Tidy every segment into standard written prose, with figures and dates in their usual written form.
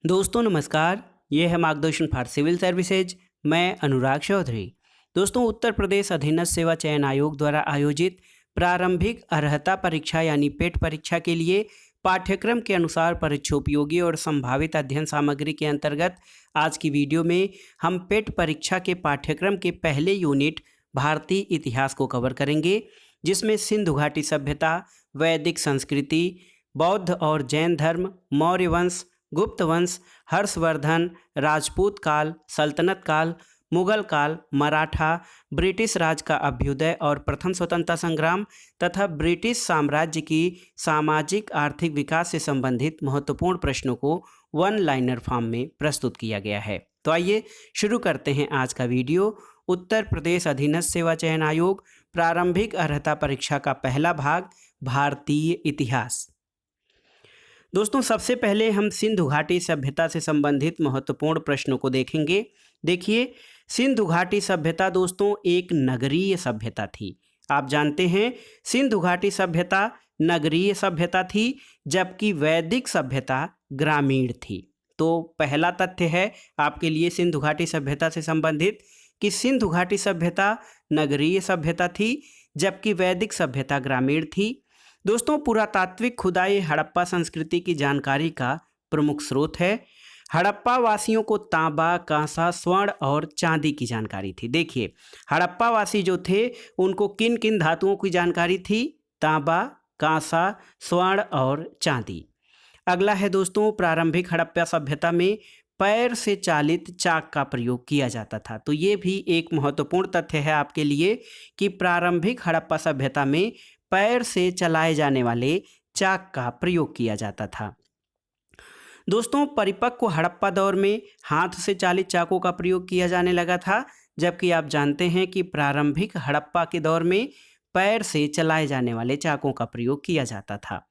दोस्तों नमस्कार। ये है मार्गदर्शन फॉर सिविल सर्विसेज। मैं अनुराग चौधरी। दोस्तों उत्तर प्रदेश अधीनस्थ सेवा चयन आयोग द्वारा आयोजित प्रारंभिक अर्हता परीक्षा यानी पेट परीक्षा के लिए पाठ्यक्रम के अनुसार परीक्षोपयोगी और संभावित अध्ययन सामग्री के अंतर्गत आज की वीडियो में हम पेट परीक्षा के पाठ्यक्रम के पहले यूनिट भारतीय इतिहास को कवर करेंगे, जिसमें सिंधु घाटी सभ्यता, वैदिक संस्कृति, बौद्ध और जैन धर्म, मौर्य वंश, गुप्त वंश, हर्षवर्धन, राजपूत काल, सल्तनत काल, मुगल काल, मराठा, ब्रिटिश राज का अभ्युदय और प्रथम स्वतंत्रता संग्राम तथा ब्रिटिश साम्राज्य की सामाजिक आर्थिक विकास से संबंधित महत्वपूर्ण प्रश्नों को वन लाइनर फॉर्म में प्रस्तुत किया गया है। तो आइए शुरू करते हैं आज का वीडियो। उत्तर प्रदेश अधीनस्थ सेवा चयन आयोग प्रारंभिक अर्हता परीक्षा का पहला भाग, भारतीय इतिहास। दोस्तों सबसे पहले हम सिंधु घाटी सभ्यता से संबंधित महत्वपूर्ण प्रश्नों को देखेंगे। देखिए, सिंधु घाटी सभ्यता दोस्तों एक नगरीय सभ्यता थी। आप जानते हैं सिंधु घाटी सभ्यता नगरीय सभ्यता थी, जबकि वैदिक सभ्यता ग्रामीण थी। तो पहला तथ्य है आपके लिए सिंधु घाटी सभ्यता से संबंधित कि सिंधु घाटी सभ्यता नगरीय सभ्यता थी, जबकि वैदिक सभ्यता ग्रामीण थी। दोस्तों पुरातात्विक खुदाई हड़प्पा संस्कृति की जानकारी का प्रमुख स्रोत है। हड़प्पा वासियों को तांबा, कांसा, स्वर्ण और चांदी की जानकारी थी। देखिए, हड़प्पा वासी जो थे उनको किन किन धातुओं की जानकारी थी? तांबा, कांसा, स्वर्ण और चांदी। अगला है दोस्तों, प्रारंभिक हड़प्पा सभ्यता में पैर से चालित चाक का प्रयोग किया जाता था। तो ये भी एक महत्वपूर्ण तथ्य है आपके लिए कि प्रारंभिक हड़प्पा सभ्यता में पैर से चलाए जाने वाले चाक का प्रयोग किया जाता था। दोस्तों परिपक्व हड़प्पा दौर में हाथ से चालित चाकों का प्रयोग किया जाने लगा था, जबकि आप जानते हैं कि प्रारंभिक हड़प्पा के दौर में पैर से चलाए जाने वाले चाकों का प्रयोग किया जाता था।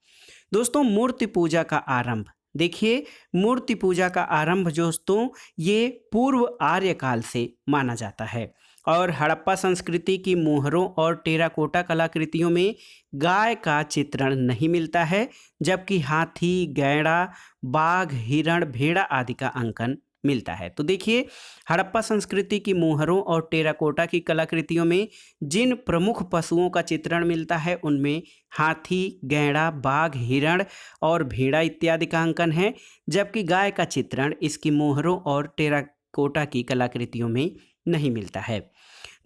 दोस्तों मूर्ति पूजा का आरंभ। देखिए, मूर्ति पूजा का आरंभ दोस्तों ये पूर्व आर्य काल से माना जाता है और हड़प्पा संस्कृति की मोहरों और टेराकोटा कलाकृतियों में गाय का चित्रण नहीं मिलता है, जबकि हाथी, गैंडा, बाघ, हिरण, भेड़ा आदि का अंकन मिलता है। तो देखिए, हड़प्पा संस्कृति की मोहरों और टेराकोटा की कलाकृतियों में जिन प्रमुख पशुओं का चित्रण मिलता है उनमें हाथी, गैंडा, बाघ, हिरण और भेड़ा इत्यादि का अंकन है, जबकि गाय का चित्रण इसकी मोहरों और टेराकोटा की कलाकृतियों में नहीं मिलता है।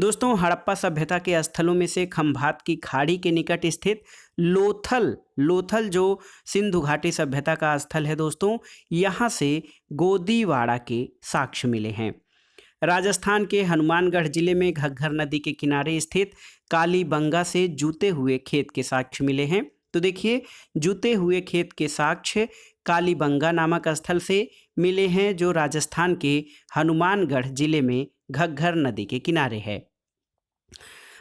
दोस्तों हड़प्पा सभ्यता के स्थलों में से खंभात की खाड़ी के निकट स्थित लोथल जो सिंधु घाटी सभ्यता का स्थल है दोस्तों, यहाँ से गोदीवाड़ा के साक्ष्य मिले हैं। राजस्थान के हनुमानगढ़ जिले में घग्गर नदी के किनारे स्थित कालीबंगा से जूते हुए खेत के साक्ष्य मिले हैं। तो देखिए, जूते हुए खेत के साक्ष्य कालीबंगा नामक स्थल से मिले हैं, जो राजस्थान के हनुमानगढ़ जिले में घग्गर नदी के किनारे है।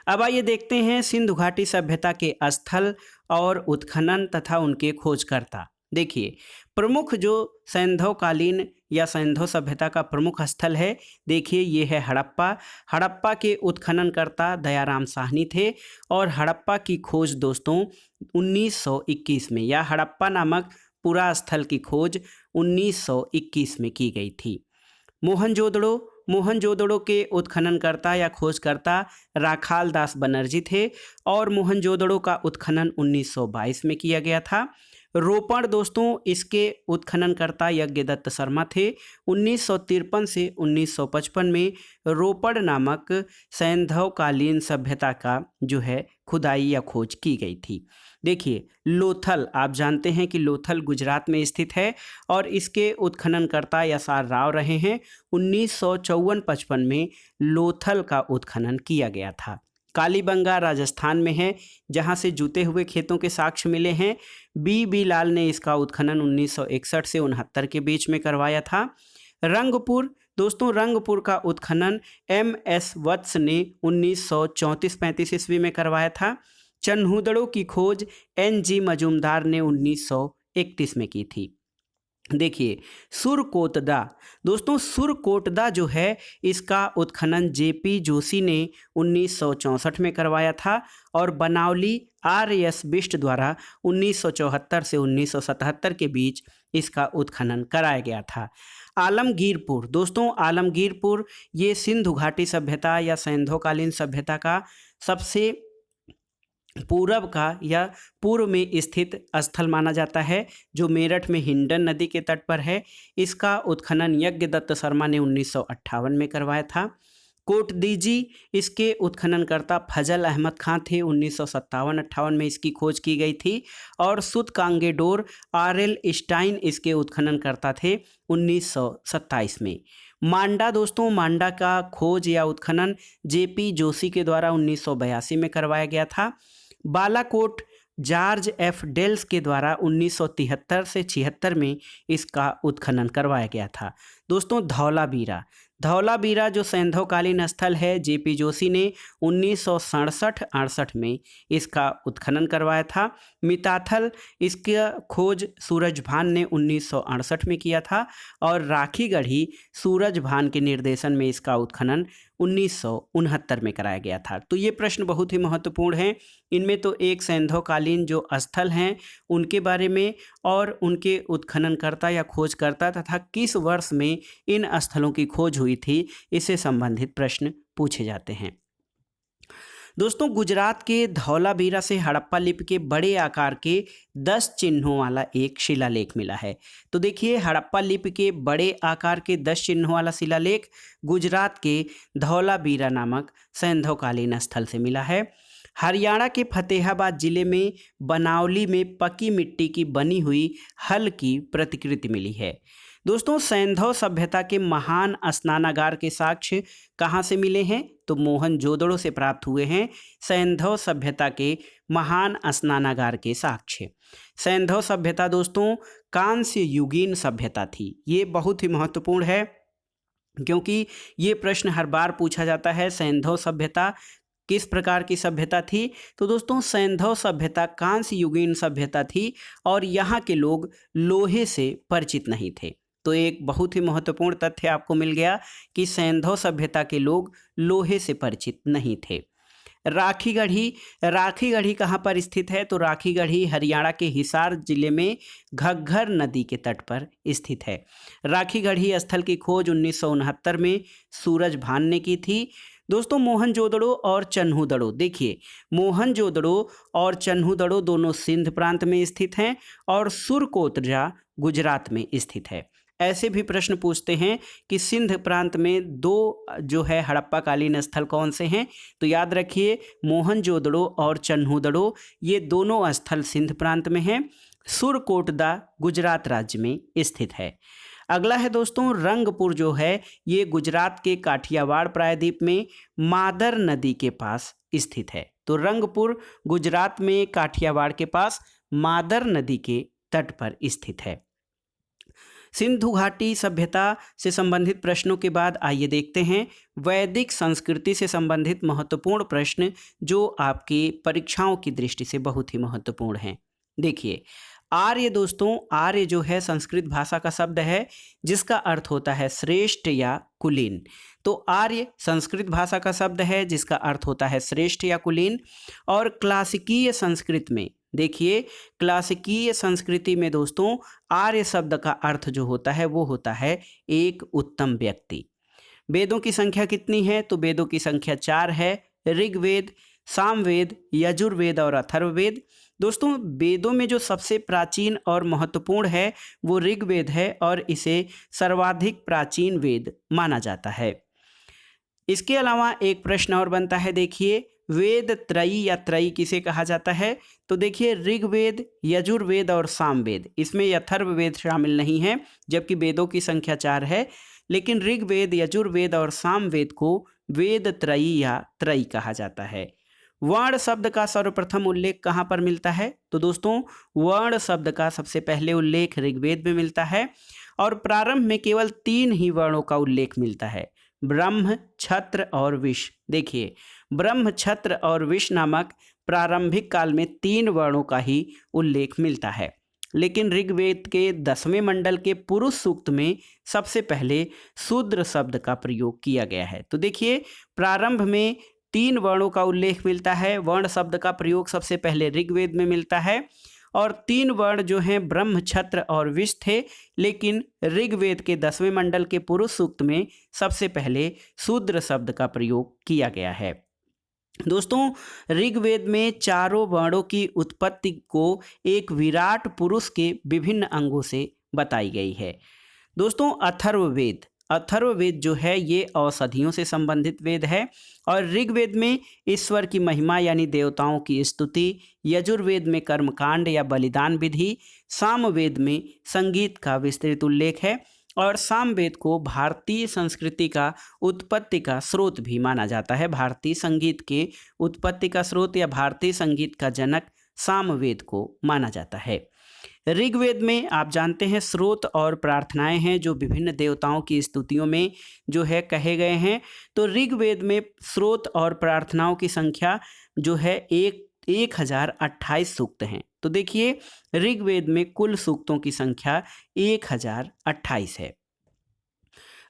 अब आइए देखते हैं सिंधु घाटी सभ्यता के स्थल और उत्खनन तथा उनके खोजकर्ता। देखिए, प्रमुख जो सैंधवकालीन या सैंधव सभ्यता का प्रमुख स्थल है, देखिए ये है हड़प्पा। हड़प्पा के उत्खननकर्ता दयाराम साहनी थे और हड़प्पा की खोज दोस्तों 1921 में या हड़प्पा नामक पूरा स्थल की खोज 1921 में की गई थी। मोहनजोदड़ो के उत्खननकर्ता या खोजकर्ता राखाल दास बनर्जी थे और मोहनजोदड़ो का उत्खनन 1922 में किया गया था। रोपण दोस्तों इसके उत्खननकर्ता यज्ञदत्त शर्मा थे। 1953 से 1955 में रोपड़ नामक सैंधवकालीन सभ्यता का जो है खुदाई या खोज की गई थी। देखिए, लोथल आप जानते हैं कि लोथल गुजरात में स्थित है और इसके उत्खननकर्ता यसार राव रहे हैं। 1954-55 में लोथल का उत्खनन किया गया था। कालीबंगा राजस्थान में है, जहां से जूते हुए खेतों के साक्ष्य मिले हैं। बी लाल ने इसका उत्खनन 1961 से 69 के बीच में करवाया था। रंगपुर दोस्तों, रंगपुर का उत्खनन MS वत्स ने 1934-35 ईस्वी में करवाया था। चन्हूदड़ों की खोज NG मजूमदार ने 1931 में की थी। देखिए, सुरकोटदा दोस्तों, सुरकोटदा जो है इसका उत्खनन JP जोशी ने 1964 में करवाया था और बनावली RS बिष्ट द्वारा 1974 से 1977 के बीच इसका उत्खनन कराया गया था। आलमगीरपुर, दोस्तों आलमगीरपुर ये सिंधु घाटी सभ्यता या सैंधवकालीन सभ्यता का सबसे पूरब का या पूर्व में स्थित स्थल माना जाता है, जो मेरठ में हिंडन नदी के तट पर है। इसका उत्खनन यज्ञदत्त शर्मा ने 1958 में करवाया था। कोटदीजी, इसके उत्खननकर्ता फजल अहमद खां थे, 1957-58 में इसकी खोज की गई थी। और सुतकांगेडोर आर.एल. स्टाइन इसके उत्खननकर्ता थे 1927 में। मांडा, दोस्तों मांडा का खोज या उत्खनन जे.पी. जोशी के द्वारा 1982 में करवाया गया था। बालाकोट जॉर्ज एफ डेल्स के द्वारा 1973 से 76 में इसका उत्खनन करवाया गया था। दोस्तों धौलावीरा जो सैंधवकालीन स्थल है, जे.पी. जोशी ने 1967-68 में इसका उत्खनन करवाया था। मिताथल, इसका खोज सूरजभान ने 1968 में किया था। और राखीगढ़ी सूरजभान के निर्देशन में इसका उत्खनन 1969 में कराया गया था। तो ये प्रश्न बहुत ही महत्वपूर्ण हैं। इनमें तो एक सैंधवकालीन जो स्थल हैं उनके बारे में और उनके उत्खननकर्ता या खोजकर्ता तथा किस वर्ष में इन स्थलों की खोज हुई थी, इससे संबंधित प्रश्न पूछे जाते हैं। दोस्तों गुजरात के धौलावीरा से हड़प्पा लिपि के बड़े आकार के 10 चिन्हों वाला एक शिलालेख मिला है। तो देखिए हड़प्पा लिपि के बड़े आकार के 10 चिन्हों वाला शिलालेख गुजरात के धौलावीरा नामक सैंधवकालीन स्थल से मिला है। हरियाणा के फतेहाबाद जिले में बनावली में पकी मिट्टी की बनी हुई हल की प्रतिकृति मिली है। दोस्तों सैंधव सभ्यता के महान स्नानागार के साक्ष्य कहाँ से मिले हैं? तो मोहनजोदड़ो से प्राप्त हुए हैं सैंधव सभ्यता के महान स्नानागार के साक्ष्य। सैंधव सभ्यता दोस्तों कांस्य युगीन सभ्यता थी। ये बहुत ही महत्वपूर्ण है क्योंकि ये प्रश्न हर बार पूछा जाता है, सैंधव सभ्यता किस प्रकार की सभ्यता थी? तो दोस्तों सैंधव सभ्यता कांस्य युगीन सभ्यता थी और यहाँ के लोग लोहे से परिचित नहीं थे। तो एक बहुत ही महत्वपूर्ण तथ्य आपको मिल गया कि सैंधव सभ्यता के लोग लोहे से परिचित नहीं थे। राखीगढ़ी कहाँ पर स्थित है? तो राखीगढ़ी हरियाणा के हिसार जिले में घग्घर नदी के तट पर स्थित है। राखीगढ़ी स्थल की खोज 1969 में सूरजभान ने की थी। दोस्तों मोहनजोदड़ो और चन्हूदड़ो, देखिए मोहनजोदड़ो और चन्हूदड़ो दोनों सिंध प्रांत में स्थित हैं और सुरकोतरा गुजरात में स्थित है। ऐसे भी प्रश्न पूछते हैं कि सिंध प्रांत में दो जो है हड़प्पा कालीन स्थल कौन से हैं? तो याद रखिए मोहनजोदड़ो और चन्हूदड़ो ये दोनों स्थल सिंध प्रांत में हैं। सुरकोटदा गुजरात राज्य में स्थित है। अगला है दोस्तों रंगपुर, जो है ये गुजरात के काठियावाड़ प्रायद्वीप में मादर नदी के पास स्थित है। तो रंगपुर गुजरात में काठियावाड़ के पास मादर नदी के तट पर स्थित है। सिंधु घाटी सभ्यता से संबंधित प्रश्नों के बाद आइए देखते हैं वैदिक संस्कृति से संबंधित महत्वपूर्ण प्रश्न जो आपकी परीक्षाओं की दृष्टि से बहुत ही महत्वपूर्ण हैं। देखिए आर्य, दोस्तों आर्य जो है संस्कृत भाषा का शब्द है जिसका अर्थ होता है श्रेष्ठ या कुलीन। तो आर्य संस्कृत भाषा का शब्द है जिसका अर्थ होता है श्रेष्ठ या कुलीन। और क्लासिकीय संस्कृत में, देखिए क्लासिकीय संस्कृति में दोस्तों आर्य शब्द का अर्थ जो होता है वो होता है एक उत्तम व्यक्ति। वेदों की संख्या कितनी है? तो वेदों की संख्या 4 है, ऋग्वेद, सामवेद, यजुर्वेद और अथर्ववेद। दोस्तों वेदों में जो सबसे प्राचीन और महत्वपूर्ण है वो ऋग्वेद है और इसे सर्वाधिक प्राचीन वेद माना जाता है। इसके अलावा एक प्रश्न और बनता है, देखिए वेद त्रयी या त्रयी किसे कहा जाता है? तो देखिए ऋग्वेद, यजुर्वेद और सामवेद, इसमें अथर्ववेद शामिल नहीं है जबकि वेदों की संख्या 4 है, लेकिन ऋग्वेद, यजुर्वेद और सामवेद को वेद त्रयी या त्रयी कहा जाता है। वर्ण शब्द का सर्वप्रथम उल्लेख कहाँ पर मिलता है? तो दोस्तों वर्ण शब्द का सबसे पहले उल्लेख ऋग्वेद में मिलता है और प्रारंभ में केवल 3 ही वर्णों का उल्लेख मिलता है, ब्रह्म, क्षत्र और विष। देखिए ब्रह्म, क्षत्र और विष नामक प्रारंभिक काल में 3 वर्णों का ही उल्लेख मिलता है, लेकिन ऋग्वेद के 10वें मंडल के पुरुष सूक्त में सबसे पहले शूद्र शब्द का प्रयोग किया गया है। तो देखिए प्रारंभ में 3 वर्णों का उल्लेख मिलता है, वर्ण शब्द का प्रयोग सबसे पहले ऋग्वेद में मिलता है और 3 वर्ण जो हैं ब्रह्म, क्षत्र और विष थे, लेकिन ऋग्वेद के 10वें मंडल के पुरुष सूक्त में सबसे पहले शूद्र शब्द का प्रयोग किया गया है। दोस्तों, ऋग्वेद में चारों वर्णों की उत्पत्ति को एक विराट पुरुष के विभिन्न अंगों से बताई गई है। दोस्तों, अथर्ववेद जो है ये औषधियों से संबंधित वेद है और ऋग्वेद में ईश्वर की महिमा यानी देवताओं की स्तुति, यजुर्वेद में कर्मकांड या बलिदान विधि, सामवेद में संगीत का विस्तृत उल्लेख है और सामवेद को भारतीय संस्कृति का उत्पत्ति का स्रोत भी माना जाता है। भारतीय संगीत के उत्पत्ति का स्रोत या भारतीय संगीत का जनक सामवेद को माना जाता है। ऋग्वेद में आप जानते हैं स्रोत और प्रार्थनाएं हैं जो विभिन्न देवताओं की स्तुतियों में जो है कहे गए हैं। तो ऋग्वेद में स्रोत और प्रार्थनाओं की संख्या जो है 1028 सूक्त हैं। तो देखिए, ऋग्वेद में कुल सूक्तों की संख्या 1028 है।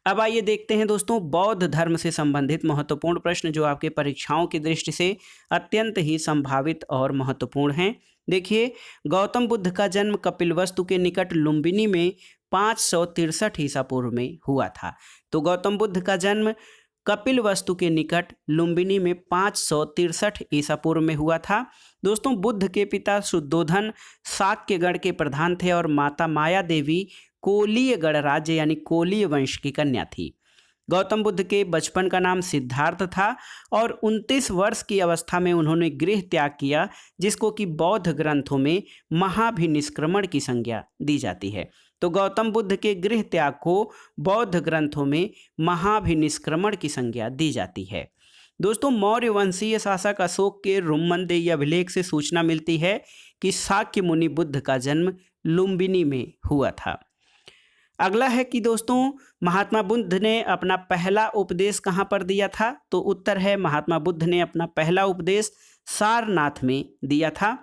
अब आइए देखते हैं दोस्तों बौद्ध धर्म से संबंधित महत्वपूर्ण प्रश्न जो आपके परीक्षाओं की दृष्टि से अत्यंत ही संभावित और महत्वपूर्ण हैं। देखिए, गौतम बुद्ध का जन्म कपिलवस्तु के निकट लुम्बिनी में 563 ईसा पूर्व में हुआ था। तो गौतम बुद्ध का जन्म कपिलवस्तु के निकट लुम्बिनी में 563 ईसा पूर्व में हुआ था। दोस्तों, बुद्ध के पिता शुद्धोधन शाक्य गण के प्रधान थे और माता माया देवी कोलीय गणराज्य यानी कोलीय वंश की कन्या थी। गौतम बुद्ध के बचपन का नाम सिद्धार्थ था और 29 वर्ष की अवस्था में उन्होंने गृह त्याग किया, जिसको कि बौद्ध ग्रंथों में महाभिनिष्क्रमण की संज्ञा दी जाती है। तो गौतम बुद्ध के गृह त्याग को बौद्ध ग्रंथों में महाभिनिष्क्रमण की संज्ञा दी जाती है। दोस्तों, मौर्य वंशीय शासक अशोक के रुम्मनदेही अभिलेख से सूचना मिलती है कि शाक्य मुनि बुद्ध का जन्म लुम्बिनी में हुआ था। अगला है कि दोस्तों, महात्मा बुद्ध ने अपना पहला उपदेश कहाँ पर दिया था? तो उत्तर है महात्मा बुद्ध ने अपना पहला उपदेश सारनाथ में दिया था।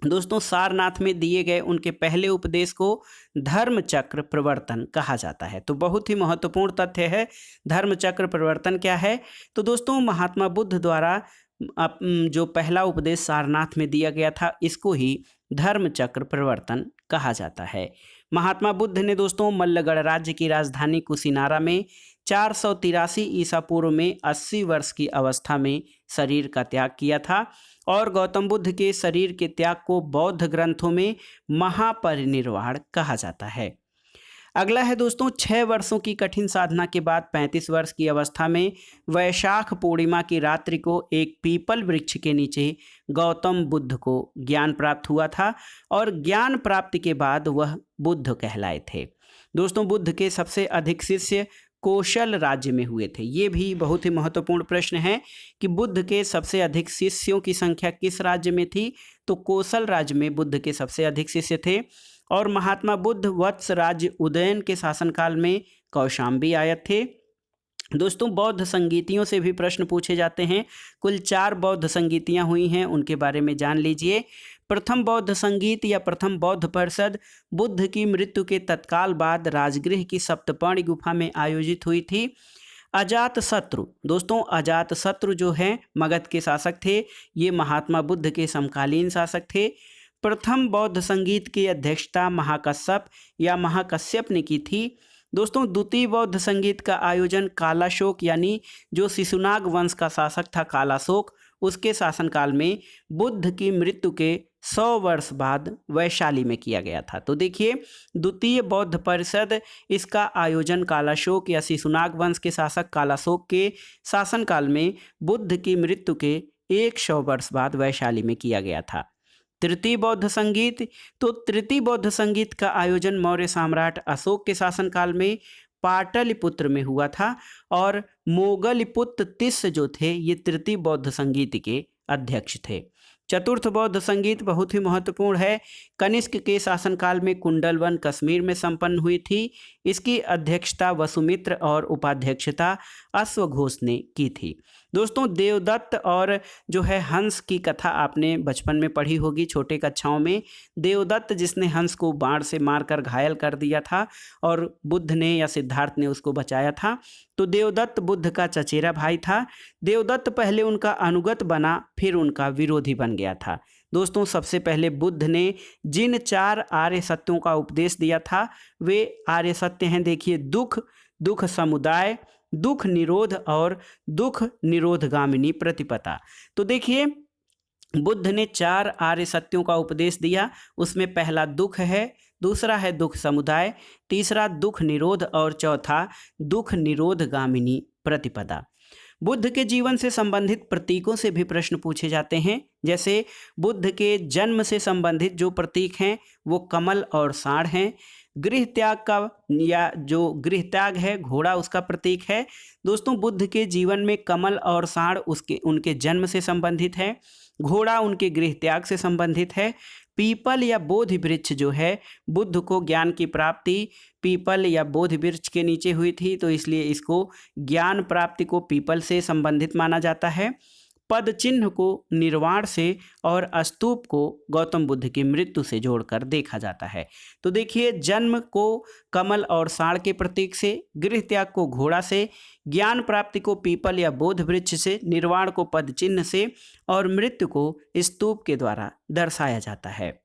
दोस्तों, सारनाथ में दिए गए उनके पहले उपदेश को धर्म चक्र प्रवर्तन कहा जाता है। तो बहुत ही महत्वपूर्ण तथ्य है, धर्म चक्र प्रवर्तन क्या है? तो दोस्तों, महात्मा बुद्ध द्वारा जो पहला उपदेश सारनाथ में दिया गया था, इसको ही धर्म चक्र प्रवर्तन कहा जाता है। महात्मा बुद्ध ने दोस्तों मल्लगढ़ राज्य की राजधानी कुशीनारा में 483 ईसा पूर्व में 80 वर्ष की अवस्था में शरीर का त्याग किया था और गौतम बुद्ध के शरीर के त्याग को बौद्ध ग्रंथों में महापरिनिर्वाण कहा जाता है। अगला है दोस्तों, 6 वर्षों की कठिन साधना के बाद 35 वर्ष की अवस्था में वैशाख पूर्णिमा की रात्रि को एक पीपल वृक्ष के नीचे गौतम बुद्ध को ज्ञान प्राप्त हुआ था और ज्ञान प्राप्ति के बाद वह बुद्ध कहलाए थे। दोस्तों, बुद्ध के सबसे अधिक शिष्य कौशल राज्य में हुए थे। ये भी बहुत ही महत्वपूर्ण प्रश्न है कि बुद्ध के सबसे अधिक शिष्यों की संख्या किस राज्य में थी? तो कौशल राज्य में बुद्ध के सबसे अधिक शिष्य थे। और महात्मा बुद्ध वत्स राज्य उदयन के शासनकाल में कौशाम्बी आयत थे। दोस्तों, बौद्ध संगीतियों से भी प्रश्न पूछे जाते हैं। कुल 4 बौद्ध संगीतियाँ हुई हैं, उनके बारे में जान लीजिए। प्रथम बौद्ध संगीत या प्रथम बौद्ध परिषद बुद्ध की मृत्यु के तत्काल बाद राजगृह की सप्तपर्णी गुफा में आयोजित हुई थी। अजातशत्रु, दोस्तों अजातशत्रु जो हैं मगध के शासक थे, ये महात्मा बुद्ध के समकालीन शासक थे। प्रथम बौद्ध संगीत की अध्यक्षता महाकश्यप या महाकश्यप ने की थी। दोस्तों, द्वितीय बौद्ध संगीत का आयोजन कालाशोक यानी जो शिशुनाग वंश का शासक था कालाशोक, उसके शासनकाल में बुद्ध की मृत्यु के 100 वर्ष बाद वैशाली में किया गया था। तो देखिए, द्वितीय बौद्ध परिषद, इसका आयोजन कालाशोक या शिशुनाग वंश के शासक कालाशोक के शासनकाल में बुद्ध की मृत्यु के 100 वर्ष बाद वैशाली में किया गया था। तृतीय बौद्ध संगीत, तो तृतीय बौद्ध संगीत का आयोजन मौर्य सम्राट अशोक के शासनकाल में पाटलिपुत्र में हुआ था और मोगलिपुत्र तिस्य जो थे ये तृतीय बौद्ध संगीत के अध्यक्ष थे। चतुर्थ बौद्ध संगीत बहुत ही महत्वपूर्ण है। कनिष्क के शासनकाल में कुंडलवन कश्मीर में संपन्न हुई थी। इसकी अध्यक्षता वसुमित्र और उपाध्यक्षता अश्वघोष ने की थी। दोस्तों, देवदत्त और जो है हंस की कथा आपने बचपन में पढ़ी होगी छोटे कक्षाओं में। देवदत्त जिसने हंस को बाण से मारकर घायल कर दिया था और बुद्ध ने या सिद्धार्थ ने उसको बचाया था। तो देवदत्त बुद्ध का चचेरा भाई था। देवदत्त पहले उनका अनुगत बना, फिर उनका विरोधी बन गया था। दोस्तों सबसे पहले बुद्ध ने जिन 4 आर्य सत्यों का उपदेश दिया था वे आर्य सत्य हैं। देखिए, दुख, दुख समुदाय, दुख निरोध और दुख निरोधगामिनी प्रतिपदा। तो देखिए, बुद्ध ने 4 आर्य सत्यों का उपदेश दिया। उसमें पहला दुख है, दूसरा है दुख समुदाय, तीसरा दुख निरोध और चौथा दुख निरोधगामिनी प्रतिपदा। बुद्ध के जीवन से संबंधित प्रतीकों से भी प्रश्न पूछे जाते हैं। जैसे बुद्ध के जन्म से संबंधित जो प्रतीक हैं वो कमल और सांड हैं। गृह त्याग का या जो गृह त्याग है घोड़ा उसका प्रतीक है। दोस्तों बुद्ध के जीवन में कमल और सांड उनके जन्म से संबंधित है। घोड़ा उनके गृह त्याग से संबंधित है। पीपल या बोधि वृक्ष जो है, बुद्ध को ज्ञान की प्राप्ति पीपल या बोधि वृक्ष के नीचे हुई थी, तो इसलिए इसको ज्ञान प्राप्ति को पीपल से संबंधित माना जाता है। पद चिन्ह को निर्वाण से और स्तूप को गौतम बुद्ध की मृत्यु से जोड़कर देखा जाता है। तो देखिए, जन्म को कमल और सांड के प्रतीक से, गृह त्याग को घोड़ा से, ज्ञान प्राप्ति को पीपल या बोध वृक्ष से, निर्वाण को पद चिन्ह से और मृत्यु को स्तूप के द्वारा दर्शाया जाता है।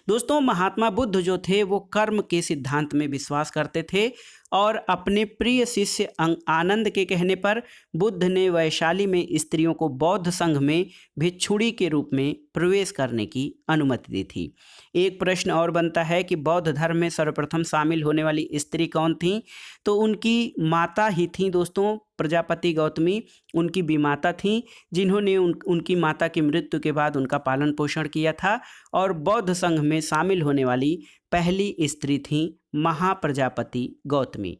दोस्तों महात्मा बुद्ध जो थे वो कर्म के सिद्धांत में विश्वास करते थे और अपने प्रिय शिष्य आनंद के कहने पर बुद्ध ने वैशाली में स्त्रियों को बौद्ध संघ में भिक्षुणी के रूप में प्रवेश करने की अनुमति दी थी। एक प्रश्न और बनता है कि बौद्ध धर्म में सर्वप्रथम शामिल होने वाली स्त्री कौन थी? तो उनकी माता ही थी दोस्तों, प्रजापति गौतमी उनकी विमाता थी, जिन्होंने उनकी माता की मृत्यु के बाद उनका पालन पोषण किया था और बौद्ध संघ में शामिल होने वाली पहली स्त्री थी महाप्रजापति गौतमी।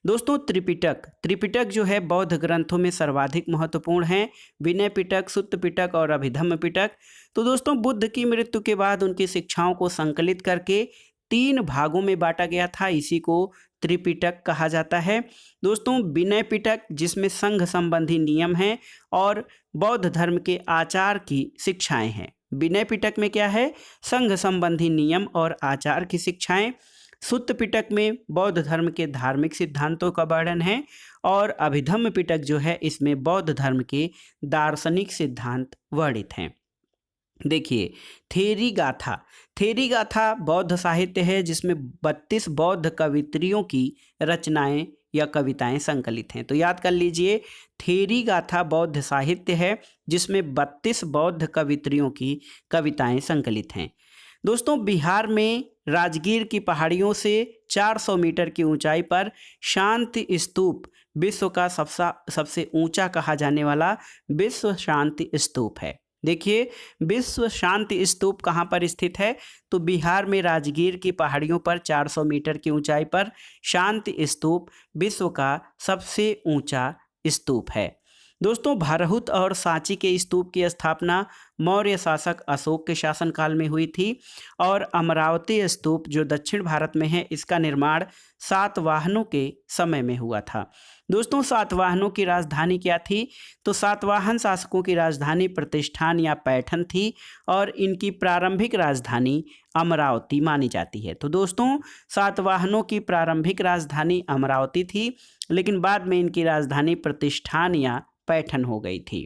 दोस्तों त्रिपिटक जो है बौद्ध ग्रंथों में सर्वाधिक महत्वपूर्ण है। विनय पिटक, सुत्त पिटक और अभिधम्म पिटक। तो दोस्तों बुद्ध की मृत्यु के बाद उनकी शिक्षाओं को संकलित करके 3 भागों में बांटा गया था, इसी को त्रिपिटक कहा जाता है। दोस्तों विनय पिटक जिसमें संघ संबंधी नियम हैं और बौद्ध धर्म के आचार की शिक्षाएं हैं। विनय पिटक में क्या है? संघ संबंधी नियम और आचार की शिक्षाएं। सुत्त पिटक में बौद्ध धर्म के धार्मिक सिद्धांतों का वर्णन है और अभिधम्म पिटक जो है इसमें बौद्ध धर्म के दार्शनिक सिद्धांत वर्णित हैं। देखिए, थेरी गाथा बौद्ध साहित्य है जिसमें 32 बौद्ध कवित्रियों की रचनाएं या कविताएं संकलित हैं। तो याद कर लीजिए, थेरी गाथा बौद्ध साहित्य है जिसमें 32 बौद्ध कवित्रियों की कविताएं संकलित हैं। दोस्तों बिहार में राजगीर की पहाड़ियों से 400 मीटर की ऊंचाई पर शांति स्तूप विश्व का सबसे ऊंचा कहा जाने वाला विश्व शांति स्तूप है। देखिए, विश्व शांति स्तूप कहाँ पर स्थित है? तो बिहार में राजगीर की पहाड़ियों पर 400 मीटर की ऊंचाई पर शांति स्तूप विश्व का सबसे ऊंचा स्तूप है। दोस्तों भारहुत और सांची के स्तूप की स्थापना मौर्य शासक अशोक के शासनकाल में हुई थी और अमरावती स्तूप जो दक्षिण भारत में है इसका निर्माण सातवाहनों के समय में हुआ था। दोस्तों सातवाहनों की राजधानी क्या थी? तो सातवाहन शासकों की राजधानी प्रतिष्ठान या पैठन थी और इनकी प्रारंभिक राजधानी अमरावती मानी जाती है। तो दोस्तों सातवाहनों की प्रारंभिक राजधानी अमरावती थी, लेकिन बाद में इनकी राजधानी प्रतिष्ठान या पैठन हो गई थी।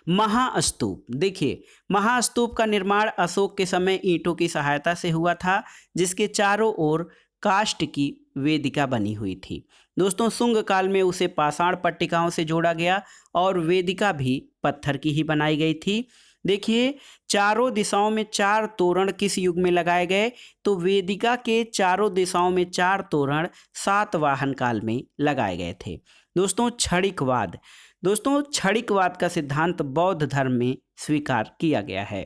महास्तूप, देखिए महास्तूप का निर्माण अशोक के समय ईंटों की सहायता से हुआ था, जिसके चारों ओर काष्ठ की वेदिका बनी हुई थी। दोस्तों शुंग काल में उसे पाषाण पट्टिकाओं से जोड़ा गया और वेदिका भी पत्थर की ही बनाई गई थी। देखिए, चारों दिशाओं में 4 तोरण किस युग में लगाए गए? तो वेदिका के चारों दिशाओं में 4 तोरण सातवाहन काल में लगाए गए थे। दोस्तों क्षणिकवाद का सिद्धांत बौद्ध धर्म में स्वीकार किया गया है।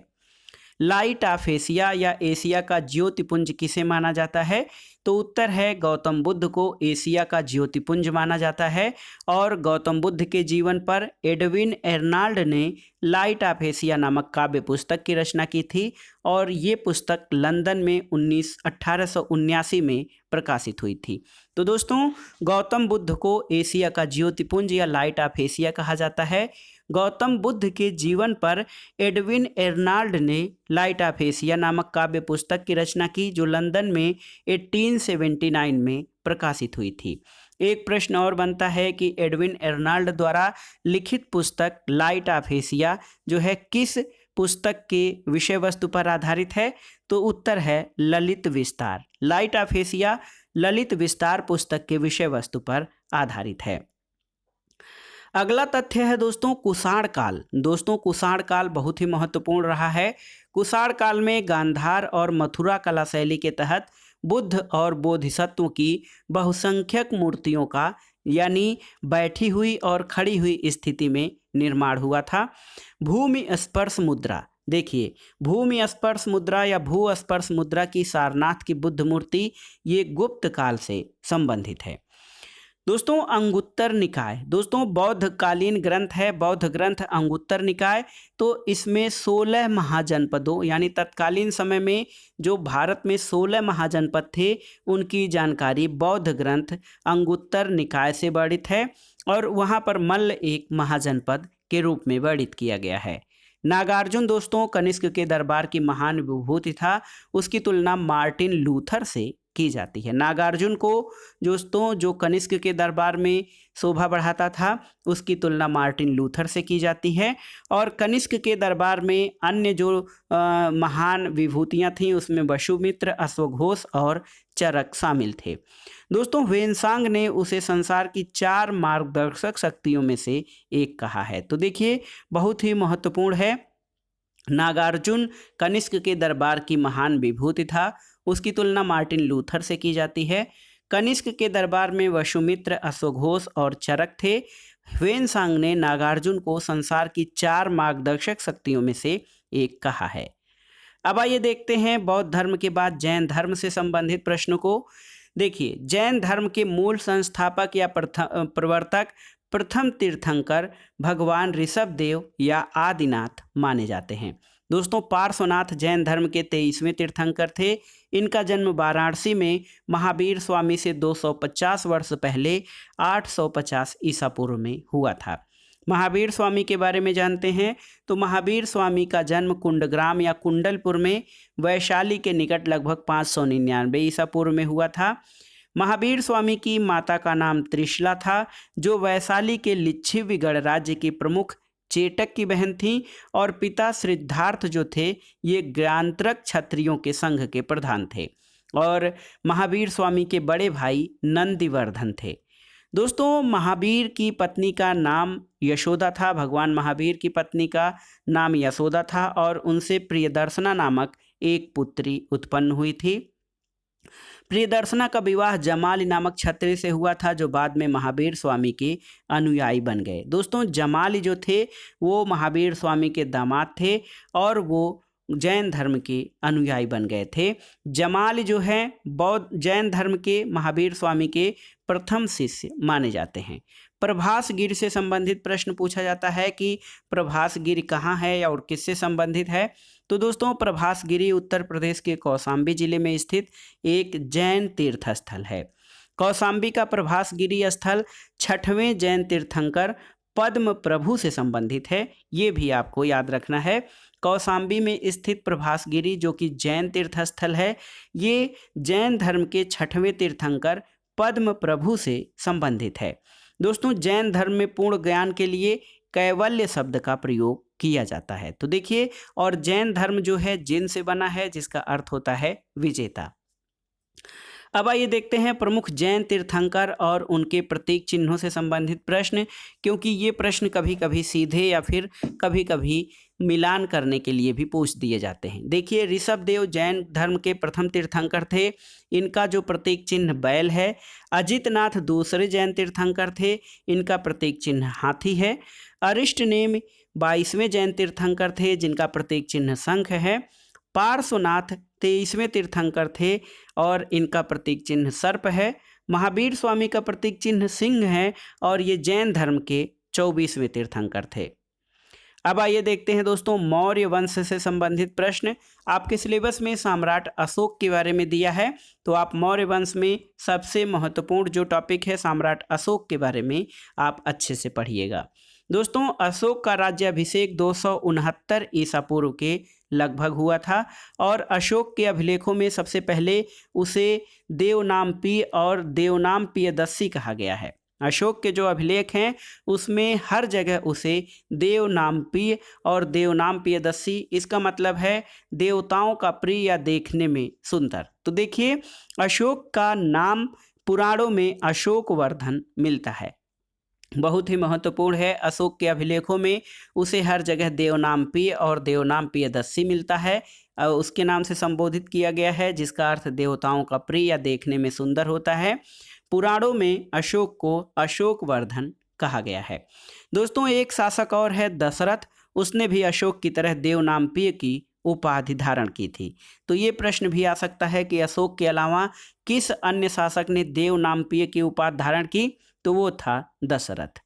लाइट ऑफ एशिया या एशिया का ज्योतिपुंज किसे माना जाता है? तो उत्तर है गौतम बुद्ध को एशिया का ज्योतिपुंज माना जाता है और गौतम बुद्ध के जीवन पर एडविन एर्नाल्ड ने लाइट ऑफ एशिया नामक काव्य पुस्तक की रचना की थी और ये पुस्तक लंदन में 1879 में प्रकाशित हुई थी। तो दोस्तों गौतम बुद्ध को एशिया का ज्योतिपुंज या लाइट ऑफ एशिया कहा जाता है। गौतम बुद्ध के जीवन पर एडविन एर्नाल्ड ने लाइट ऑफ एशिया नामक काव्य पुस्तक की रचना की जो लंदन में 1879 में प्रकाशित हुई थी। एक प्रश्न और बनता है कि एडविन एर्नाल्ड द्वारा लिखित पुस्तक लाइट ऑफ एशिया जो है किस पुस्तक के विषय वस्तु पर आधारित है? तो उत्तर है ललित विस्तार। लाइट ऑफ एशिया ललित विस्तार पुस्तक के विषय वस्तु पर आधारित है। अगला तथ्य है दोस्तों कुषाण काल। दोस्तों कुषाण काल बहुत ही महत्वपूर्ण रहा है। कुषाण काल में गांधार और मथुरा कला शैली के तहत बुद्ध और बोधिसत्व की बहुसंख्यक मूर्तियों का यानी बैठी हुई और खड़ी हुई स्थिति में निर्माण हुआ था। भूमि स्पर्श मुद्रा, देखिए भूमि स्पर्श मुद्रा या भू स्पर्श मुद्रा की सारनाथ की बुद्ध मूर्ति ये गुप्त काल से संबंधित है। दोस्तों अंगुत्तर निकाय, दोस्तों बौद्धकालीन ग्रंथ है, बौद्ध ग्रंथ अंगुत्तर निकाय। तो इसमें 16 महाजनपदों यानी तत्कालीन समय में जो भारत में 16 महाजनपद थे उनकी जानकारी बौद्ध ग्रंथ अंगुत्तर निकाय से वर्णित है और वहाँ पर मल्ल एक महाजनपद के रूप में वर्णित किया गया है। नागार्जुन दोस्तों कनिष्क के दरबार की महान विभूति था, उसकी तुलना मार्टिन लूथर से की जाती है। नागार्जुन को दोस्तों जो कनिष्क के दरबार में शोभा बढ़ाता था उसकी तुलना मार्टिन लूथर से की जाती है। और कनिष्क के दरबार में अन्य जो महान विभूतियां थीं उसमें वसुमित्र, अश्वघोष और चरक शामिल थे। दोस्तों ह्वेनसांग ने उसे संसार की 4 मार्गदर्शक शक्तियों में से एक कहा है। तो देखिए बहुत ही महत्वपूर्ण है। नागार्जुन कनिष्क के दरबार की महान विभूति था, उसकी तुलना मार्टिन लूथर से की जाती है। कनिष्क के दरबार में वसुमित्र, अश्वघोष और चरक थे। ह्वेनसांग ने नागार्जुन को संसार की 4 मार्गदर्शक शक्तियों में से एक कहा है। अब आइए देखते हैं बौद्ध धर्म के बाद जैन धर्म से संबंधित प्रश्नों को। देखिए जैन धर्म के मूल संस्थापक या प्रवर्तक प्रथम तीर्थंकर भगवान ऋषभ देव या आदिनाथ माने जाते हैं। दोस्तों पार्श्वनाथ जैन धर्म के 23वें तीर्थंकर थे। इनका जन्म वाराणसी में महावीर स्वामी से 250 वर्ष पहले 850 ईसा पूर्व में हुआ था। महावीर स्वामी के बारे में जानते हैं तो महावीर स्वामी का जन्म कुंडग्राम या कुंडलपुर में वैशाली के निकट लगभग 599 ईसा पूर्व में हुआ था। महावीर स्वामी की माता का नाम त्रिशला था जो वैशाली के लिच्छिविगढ़ राज्य की प्रमुख चेटक की बहन थी और पिता सिद्धार्थ जो थे ये ज्ञानत्रक क्षत्रियों के संघ के प्रधान थे और महावीर स्वामी के बड़े भाई नंदिवर्धन थे। दोस्तों महावीर की पत्नी का नाम यशोदा था। भगवान महावीर की पत्नी का नाम यशोदा था और उनसे प्रियदर्शना नामक एक पुत्री उत्पन्न हुई थी। प्रियदर्शना का विवाह जमाली नामक क्षत्रिय से हुआ था जो बाद में महावीर स्वामी के अनुयायी बन गए। दोस्तों जमाली जो थे वो महावीर स्वामी के दामाद थे और वो जैन धर्म के अनुयायी बन गए थे। जमाली जो है बौद्ध जैन धर्म के महावीर स्वामी के प्रथम शिष्य माने जाते हैं। प्रभास गिरि से संबंधित प्रश्न पूछा जाता है कि प्रभास गिरि कहाँ है और किससे संबंधित है। तो दोस्तों प्रभास गिरि उत्तर प्रदेश के कौशाम्बी जिले में स्थित एक जैन तीर्थ स्थल है। कौशाम्बी का प्रभास गिरि स्थल 6वें जैन तीर्थंकर पद्म प्रभु से संबंधित है, ये भी आपको याद रखना है। कौशाम्बी में स्थित प्रभास गिरि जो कि जैन तीर्थ स्थल है ये जैन धर्म के 6वें तीर्थंकर पद्म प्रभु से संबंधित है। दोस्तों जैन धर्म में पूर्ण ज्ञान के लिए कैवल्य शब्द का प्रयोग किया जाता है। तो देखिए और जैन धर्म जो है जिन से बना है जिसका अर्थ होता है विजेता। अब आइए देखते हैं प्रमुख जैन तीर्थंकर और उनके प्रतीक चिन्हों से संबंधित प्रश्न, क्योंकि ये प्रश्न कभी कभी सीधे या फिर कभी कभी मिलान करने के लिए भी पूछ दिए जाते हैं। देखिए ऋषभ देव जैन धर्म के प्रथम तीर्थंकर थे, इनका जो प्रतीक चिन्ह बैल है। अजितनाथ दूसरे जैन तीर्थंकर थे, इनका प्रतीक चिन्ह हाथी है। अरिष्ट नेमि 22वें जैन तीर्थंकर थे जिनका प्रतीक चिन्ह शंख है। पार्श्वनाथ 23वें तीर्थंकर थे और इनका प्रतीक चिन्ह सर्प है। महावीर स्वामी का प्रतीक चिन्ह सिंह है और ये जैन धर्म के 24वें तीर्थंकर थे। अब आइए देखते हैं दोस्तों मौर्य वंश से संबंधित प्रश्न। आपके सिलेबस में सम्राट अशोक के बारे में दिया है तो आप मौर्य वंश में सबसे महत्वपूर्ण जो टॉपिक है सम्राट अशोक के बारे में आप अच्छे से पढ़िएगा। दोस्तों अशोक का राज्याभिषेक 269 ईसा पूर्व के लगभग हुआ था और अशोक के अभिलेखों में सबसे पहले उसे देवनामपी और देवनामपियदस्सी कहा गया है। अशोक के जो अभिलेख हैं उसमें हर जगह उसे देवनामप्रिय और देवनामप्रियदर्शी, इसका मतलब है देवताओं का प्रिय या देखने में सुंदर। तो देखिए अशोक का नाम पुराणों में अशोकवर्धन मिलता है, बहुत ही महत्वपूर्ण है। अशोक के अभिलेखों में उसे हर जगह देवनामप्रिय और देवनामप्रियदर्शी मिलता है, उसके नाम से संबोधित किया गया है, जिसका अर्थ देवताओं का प्रिय या देखने में सुंदर होता है। पुराणों में अशोक को अशोकवर्धन कहा गया है। दोस्तों एक शासक और है दशरथ, उसने भी अशोक की तरह देवनामप्रिय की उपाधि धारण की थी। तो ये प्रश्न भी आ सकता है कि अशोक के अलावा किस अन्य शासक ने देवनामप्रिय की उपाधि धारण की, तो वो था दशरथ।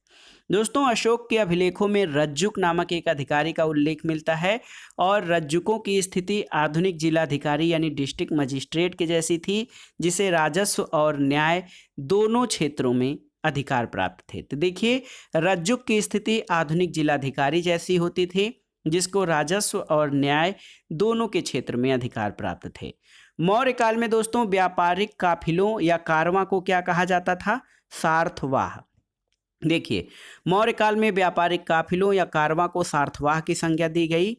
दोस्तों अशोक के अभिलेखों में रज्जुक नामक एक अधिकारी का उल्लेख मिलता है और रज्जुकों की स्थिति आधुनिक जिलाधिकारी यानी डिस्ट्रिक्ट मजिस्ट्रेट के जैसी थी, जिसे राजस्व और न्याय दोनों क्षेत्रों में अधिकार प्राप्त थे। तो देखिए रज्जुक की स्थिति आधुनिक जिलाधिकारी जैसी होती थी, जिसको राजस्व और न्याय दोनों के क्षेत्र में अधिकार प्राप्त थे। मौर्य काल में दोस्तों व्यापारिक काफिलों या कारवां को क्या कहा जाता था? सार्थवाह। देखिए मौर्य काल में व्यापारिक काफिलों या कारवां को सार्थवाह की संज्ञा दी गई।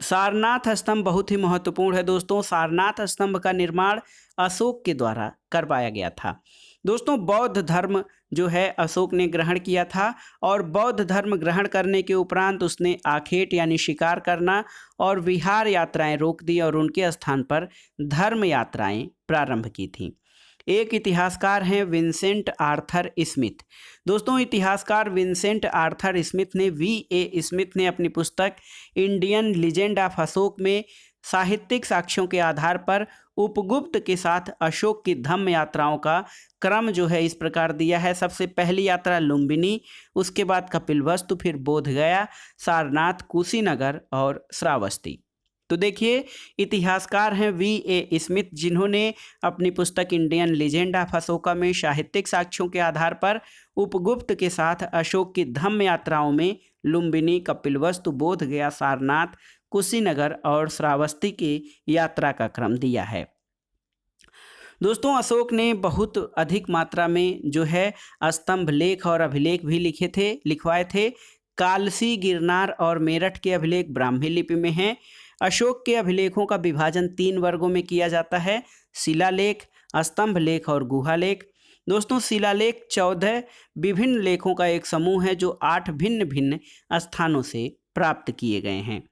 सारनाथ स्तंभ बहुत ही महत्वपूर्ण है दोस्तों। सारनाथ स्तंभ का निर्माण अशोक के द्वारा करवाया गया था। दोस्तों बौद्ध धर्म जो है अशोक ने ग्रहण किया था और बौद्ध धर्म ग्रहण करने के उपरांत उसने आखेट यानी शिकार करना और विहार यात्राएं रोक दी और उनके स्थान पर धर्म यात्राएं प्रारंभ की थीं। एक इतिहासकार हैं विंसेंट आर्थर स्मिथ। दोस्तों इतिहासकार विंसेंट आर्थर स्मिथ ने V.A. स्मिथ ने अपनी पुस्तक इंडियन लीजेंड ऑफ अशोक में साहित्यिक साक्ष्यों के आधार पर उपगुप्त के साथ अशोक की धम्म यात्राओं का क्रम जो है इस प्रकार दिया है। सबसे पहली यात्रा लुम्बिनी, उसके बाद कपिलवस्तु, फिर बोधगया, सारनाथ, कुशीनगर और श्रावस्ती। तो देखिए इतिहासकार हैं V.A. स्मिथ, जिन्होंने अपनी पुस्तक इंडियन लीजेंड ऑफ अशोका में साहित्यिक साक्ष्यों के आधार पर उपगुप्त के साथ अशोक की धम्म यात्राओं में लुम्बिनी, कपिलवस्तु, बोधगया, सारनाथ, कुशीनगर और श्रावस्ती की यात्रा का क्रम दिया है। दोस्तों अशोक ने बहुत अधिक मात्रा में जो है स्तंभ लेख और अभिलेख भी लिखवाए थे। कालसी, गिरनार और मेरठ के अभिलेख ब्राह्मी लिपि में हैं। अशोक के अभिलेखों का विभाजन 3 वर्गों में किया जाता है: शिलालेख, स्तंभ लेख और गुहालेख। दोस्तों शिलालेख 14 विभिन्न लेखों का एक समूह है जो 8 भिन्न भिन्न स्थानों से प्राप्त किए गए हैं।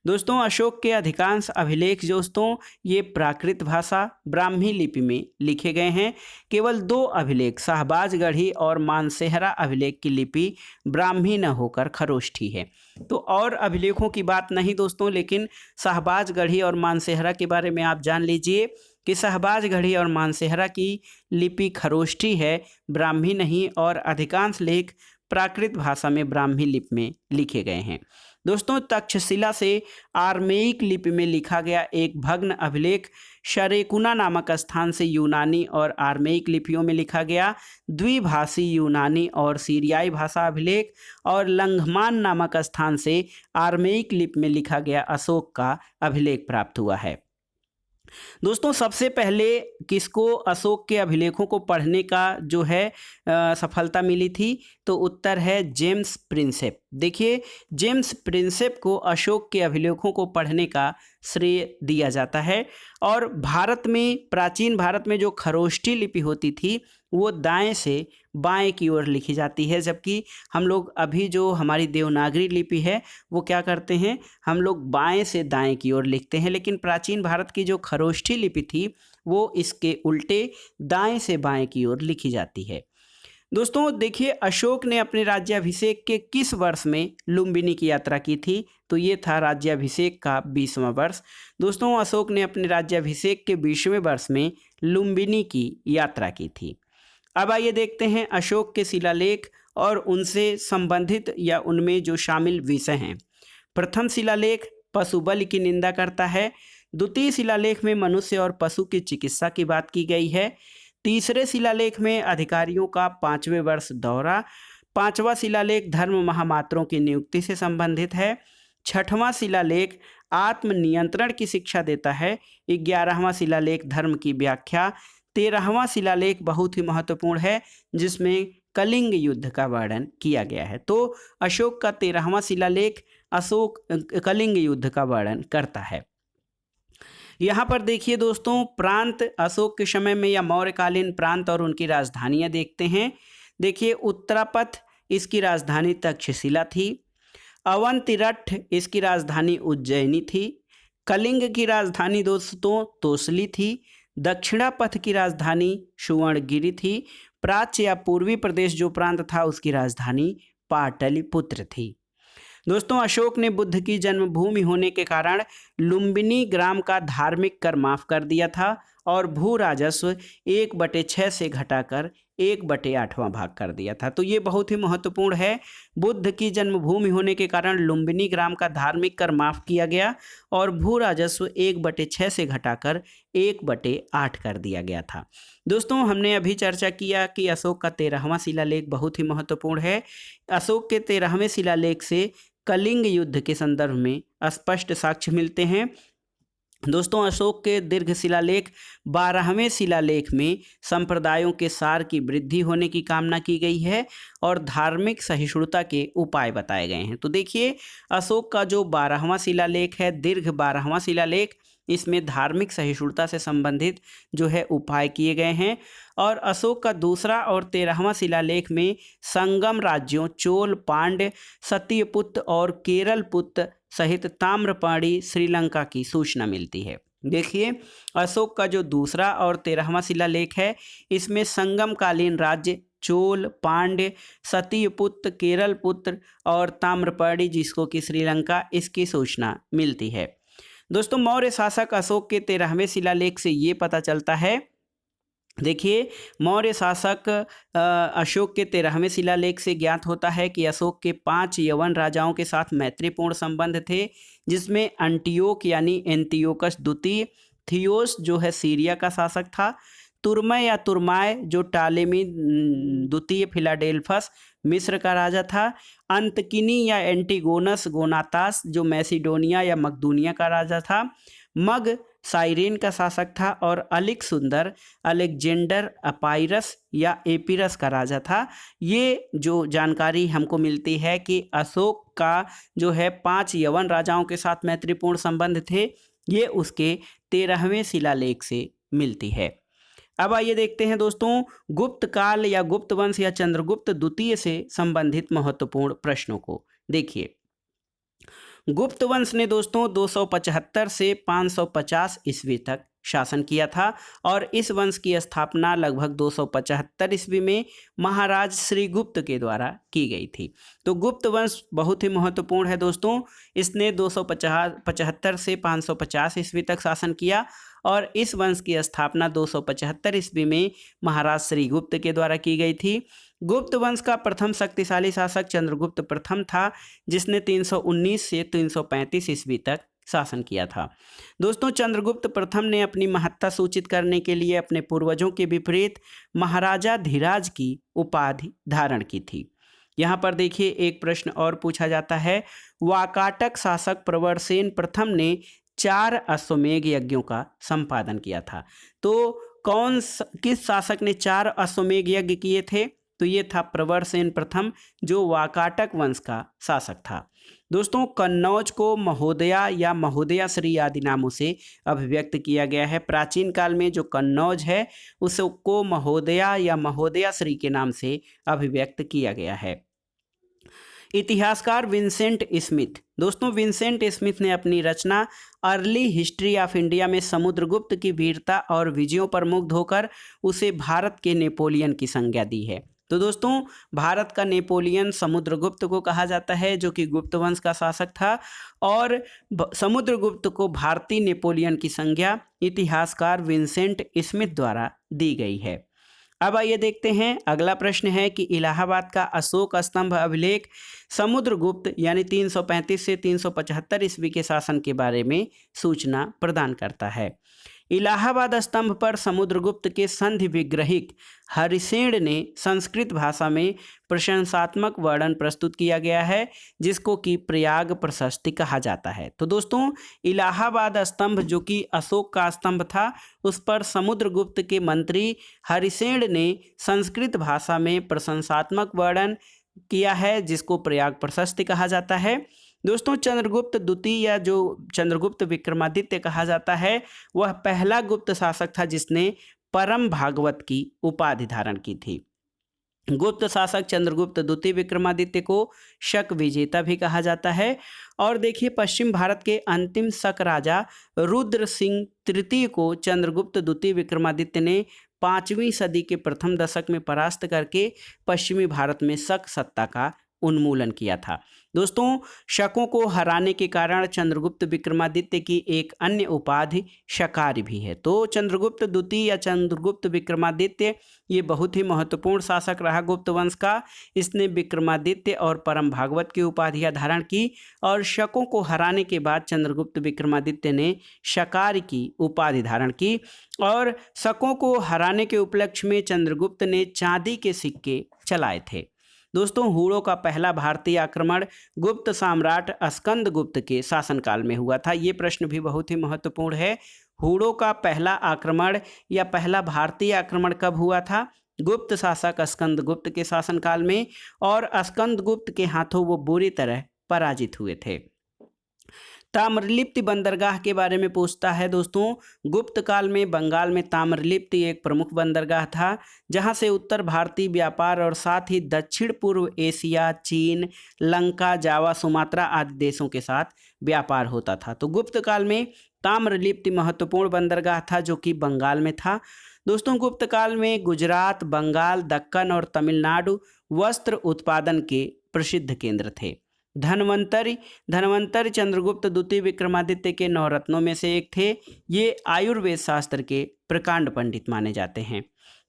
दोस्तों अशोक के अधिकांश अभिलेख दोस्तों ये प्राकृत भाषा ब्राह्मी लिपि में लिखे गए हैं। केवल 2 अभिलेख शाहबाजगढ़ी और मानसेहरा अभिलेख की लिपि ब्राह्मी न होकर खरोष्ठी है। तो और अभिलेखों की बात नहीं दोस्तों, लेकिन शाहबाजगढ़ी और मानसेहरा के बारे में आप जान लीजिए कि शाहबाजगढ़ी और मानसेहरा की लिपि खरोष्ठी है, ब्राह्मी नहीं, और अधिकांश लेख प्राकृत भाषा में ब्राह्मी लिपि में लिखे गए हैं। दोस्तों तक्षशिला से आर्मेयिक लिपि में लिखा गया एक भग्न अभिलेख शरेकुना नामक स्थान से यूनानी और आर्मेयिक लिपियों में लिखा गया द्विभाषी यूनानी और सीरियाई भाषा अभिलेख और लंघमान नामक स्थान से आर्मेयिक लिपि में लिखा गया अशोक का अभिलेख प्राप्त हुआ है। दोस्तों सबसे पहले किसको अशोक के अभिलेखों को पढ़ने का जो है सफलता मिली थी, तो उत्तर है जेम्स प्रिंसेप। देखिए जेम्स प्रिंसेप को अशोक के अभिलेखों को पढ़ने का श्रेय दिया जाता है। और भारत में, प्राचीन भारत में जो खरोष्ठी लिपि होती थी वो दाएं से बाएं की ओर लिखी जाती है, जबकि हम लोग अभी जो हमारी देवनागरी लिपि है वो क्या करते हैं, हम लोग बाएं से दाएं की ओर लिखते हैं। लेकिन प्राचीन भारत की जो खरोष्ठी लिपि थी वो इसके उल्टे दाएं से बाएं की ओर लिखी जाती है। दोस्तों देखिए अशोक ने अपने राज्याभिषेक के किस वर्ष में लुम्बिनी की यात्रा की थी, तो ये था राज्याभिषेक का 20वां वर्ष। दोस्तों अशोक ने अपने राज्याभिषेक के 20वें वर्ष में लुम्बिनी की यात्रा की थी। अब आइए देखते हैं अशोक के शिलालेख और उनसे संबंधित या उनमें जो शामिल विषय हैं। प्रथम शिलालेख पशुबल की निंदा करता है। द्वितीय शिलालेख में मनुष्य और पशु की चिकित्सा की बात की गई है। तीसरे शिलालेख में अधिकारियों का 5वें वर्ष दौरा। 5वां शिलालेख धर्म महामात्रों की नियुक्ति से संबंधित है। 6वां शिलालेख आत्मनियंत्रण की शिक्षा देता है। 11वां शिलालेख धर्म की व्याख्या। 13वां शिलालेख बहुत ही महत्वपूर्ण है, जिसमें कलिंग युद्ध का वर्णन किया गया है। तो अशोक का 13वां शिलालेख कलिंग युद्ध का वर्णन करता है। यहाँ पर देखिए दोस्तों, प्रांत अशोक के समय में या मौर्यकालीन प्रांत और उनकी राजधानियाँ देखते हैं। देखिए, उत्तरापथ इसकी राजधानी तक्षशिला थी। अवंतिरठ इसकी राजधानी उज्जैनी थी। कलिंग की राजधानी दोस्तों तोसली थी। दक्षिणापथ की राजधानी सुवर्णगिरी थी। प्राच्य या पूर्वी प्रदेश जो प्रांत था उसकी राजधानी पाटलिपुत्र थी। दोस्तों, अशोक ने बुद्ध की जन्मभूमि होने के कारण लुम्बिनी ग्राम का धार्मिक कर माफ कर दिया था और भू राजस्व 1/6 से घटाकर 1/8वां भाग कर दिया था। तो ये बहुत ही महत्वपूर्ण है। बुद्ध की जन्मभूमि होने के कारण लुम्बिनी ग्राम का धार्मिक कर माफ किया गया और भू राजस्व 1/6 से घटाकर 1/8 कर दिया गया था। दोस्तों, हमने अभी चर्चा किया कि अशोक का 13वां शिलालेख बहुत ही महत्वपूर्ण है। अशोक के 13वें शिलालेख से कलिंग युद्ध के संदर्भ में स्पष्ट साक्ष्य मिलते हैं। दोस्तों, अशोक के दीर्घ शिलालेख 12वें शिलालेख में संप्रदायों के सार की वृद्धि होने की कामना की गई है और धार्मिक सहिष्णुता के उपाय बताए गए हैं। तो देखिए, अशोक का जो 12वां शिलालेख है, दीर्घ 12वां शिलालेख, इसमें धार्मिक सहिष्णुता से संबंधित जो है उपाय किए गए हैं। और अशोक का दूसरा और 13वां शिलालेख में संगम राज्यों चोल, पांड्य, सत्यपुत्र और केरलपुत्र सहित ताम्रपाणी श्रीलंका की सूचना मिलती है। देखिए, अशोक का जो दूसरा और 13वां शिलालेख है, इसमें संगमकालीन राज्य चोल, पांड्य, सत्यपुत्र, केरलपुत्र और ताम्रपाणी जिसको कि श्रीलंका, इसकी सूचना मिलती है। दोस्तों, मौर्य शासक अशोक के 13वें शिलालेख से ये पता चलता है। देखिए, मौर्य शासक अशोक के 13वें शिलालेख से ज्ञात होता है कि अशोक के 5 यवन राजाओं के साथ मैत्रीपूर्ण संबंध थे, जिसमें अंटियोक यानी एंटियोकस द्वितीय, थियोस जो है सीरिया का शासक था, तुर्मय या तुर्माय जो टालेमी द्वितीय फिलाडेल्फस मिस्र का राजा था, अंतकिनी या एंटीगोनस गोनातास जो मैसिडोनिया या मकदूनिया का राजा था, मग साइरेन का शासक था और अलिक सुंदर अलेक्जेंडर अपाइरस या एपिरस का राजा था। ये जो जानकारी हमको मिलती है कि अशोक का जो है 5 यवन राजाओं के साथ मैत्रीपूर्ण संबंध थे, ये उसके 13वें शिलालेख से मिलती है। अब आइए देखते हैं दोस्तों, गुप्त काल या गुप्त वंश या चंद्रगुप्त द्वितीय से संबंधित महत्वपूर्ण प्रश्नों को। देखिए, गुप्त वंश ने दोस्तों 275 से 550 ईस्वी तक शासन किया था और इस वंश की स्थापना लगभग 275 ईस्वी में महाराज श्रीगुप्त के द्वारा की गई थी। तो गुप्त वंश बहुत ही महत्वपूर्ण है दोस्तों। इसने 275 से 550 ईस्वी तक शासन किया और इस वंश की स्थापना 275 ईस्वी में महाराज श्रीगुप्त के द्वारा की गई थी। गुप्त वंश का प्रथम शक्तिशाली शासक चंद्रगुप्त प्रथम था, जिसने 319 से 335 ईस्वी तक शासन किया था। दोस्तों, चंद्रगुप्त प्रथम ने अपनी महत्ता सूचित करने के लिए अपने पूर्वजों के विपरीत महाराजा धीराज की उपाधि धारण की थी। यहाँ पर देखिए, एक प्रश्न और पूछा जाता है, वाकाटक शासक प्रवरसेन प्रथम ने 4 अश्वमेध यज्ञों का संपादन किया था। तो किस शासक ने 4 अश्वमेध यज्ञ किए थे? तो ये था प्रवरसेन प्रथम, जो वाकाटक वंश का शासक था। दोस्तों, कन्नौज को महोदया या महोदया श्री आदि नामों से अभिव्यक्त किया गया है। प्राचीन काल में जो कन्नौज है उसको महोदया या महोदया श्री के नाम से अभिव्यक्त किया गया है। इतिहासकार विंसेंट स्मिथ, दोस्तों विंसेंट स्मिथ ने अपनी रचना अर्ली हिस्ट्री ऑफ इंडिया में समुद्रगुप्त की वीरता और विजयों पर मुग्ध होकर उसे भारत के नेपोलियन की संज्ञा दी है। तो दोस्तों, भारत का नेपोलियन समुद्रगुप्त को कहा जाता है, जो कि गुप्त वंश का शासक था, और समुद्रगुप्त को भारतीय नेपोलियन की संज्ञा इतिहासकार विंसेंट स्मिथ द्वारा दी गई है। अब आइए देखते हैं, अगला प्रश्न है कि इलाहाबाद का अशोक स्तंभ अभिलेख समुद्रगुप्त यानी 335 से 375 ईस्वी के शासन के बारे में सूचना प्रदान करता है। इलाहाबाद स्तंभ पर समुद्रगुप्त के संधि विग्रहिक हरिसेन ने संस्कृत भाषा में प्रशंसात्मक वर्णन प्रस्तुत किया गया है, जिसको कि प्रयाग प्रशस्ति कहा जाता है। तो दोस्तों, इलाहाबाद स्तंभ जो कि अशोक का स्तंभ था, उस पर समुद्रगुप्त के मंत्री हरिसेन ने संस्कृत भाषा में प्रशंसात्मक वर्णन किया है, जिसको प्रयाग प्रशस्ति कहा जाता है। दोस्तों, चंद्रगुप्त द्वितीय या जो चंद्रगुप्त विक्रमादित्य कहा जाता है, वह पहला गुप्त शासक था जिसने परम भागवत की उपाधि धारण की थी। गुप्त शासक चंद्रगुप्त द्वितीय विक्रमादित्य को शक विजेता भी कहा जाता है। और देखिए, पश्चिम भारत के अंतिम शक राजा रुद्र सिंह तृतीय को चंद्रगुप्त द्वितीय विक्रमादित्य ने 5वीं सदी के प्रथम दशक में परास्त करके पश्चिमी भारत में शक सत्ता का उन्मूलन किया था। दोस्तों, शकों को हराने के कारण चंद्रगुप्त विक्रमादित्य की एक अन्य उपाधि शकारी भी है। तो चंद्रगुप्त द्वितीय या चंद्रगुप्त विक्रमादित्य ये बहुत ही महत्वपूर्ण शासक रहा गुप्त वंश का। इसने विक्रमादित्य और परम भागवत की उपाधियां धारण की और शकों को हराने के बाद चंद्रगुप्त विक्रमादित्य ने शकार की उपाधि धारण की। और शकों को हराने के उपलक्ष्य में चंद्रगुप्त ने चांदी के सिक्के चलाए थे। दोस्तों, हूणों का पहला भारतीय आक्रमण गुप्त सम्राट स्कंदगुप्त के शासनकाल में हुआ था। ये प्रश्न भी बहुत ही महत्वपूर्ण है। हूणों का पहला आक्रमण या पहला भारतीय आक्रमण कब हुआ था? गुप्त शासक स्कंदगुप्त के शासनकाल में, और स्कंदगुप्त के हाथों वो बुरी तरह पराजित हुए थे। ताम्रलिप्ति बंदरगाह के बारे में पूछता है। दोस्तों, गुप्त काल में बंगाल में ताम्रलिप्ति एक प्रमुख बंदरगाह था, जहां से उत्तर भारतीय व्यापार और साथ ही दक्षिण पूर्व एशिया, चीन, लंका, जावा, सुमात्रा आदि देशों के साथ व्यापार होता था। तो गुप्त काल में ताम्रलिप्ति महत्वपूर्ण बंदरगाह था जो कि बंगाल में था। दोस्तों, गुप्त काल में गुजरात, बंगाल, दक्कन और तमिलनाडु वस्त्र उत्पादन के प्रसिद्ध केंद्र थे। धन्वंतरि चंद्रगुप्त द्वितीय विक्रमादित्य के 9 रत्नों में से एक थे। ये आयुर्वेद शास्त्र के प्रकांड पंडित माने जाते हैं।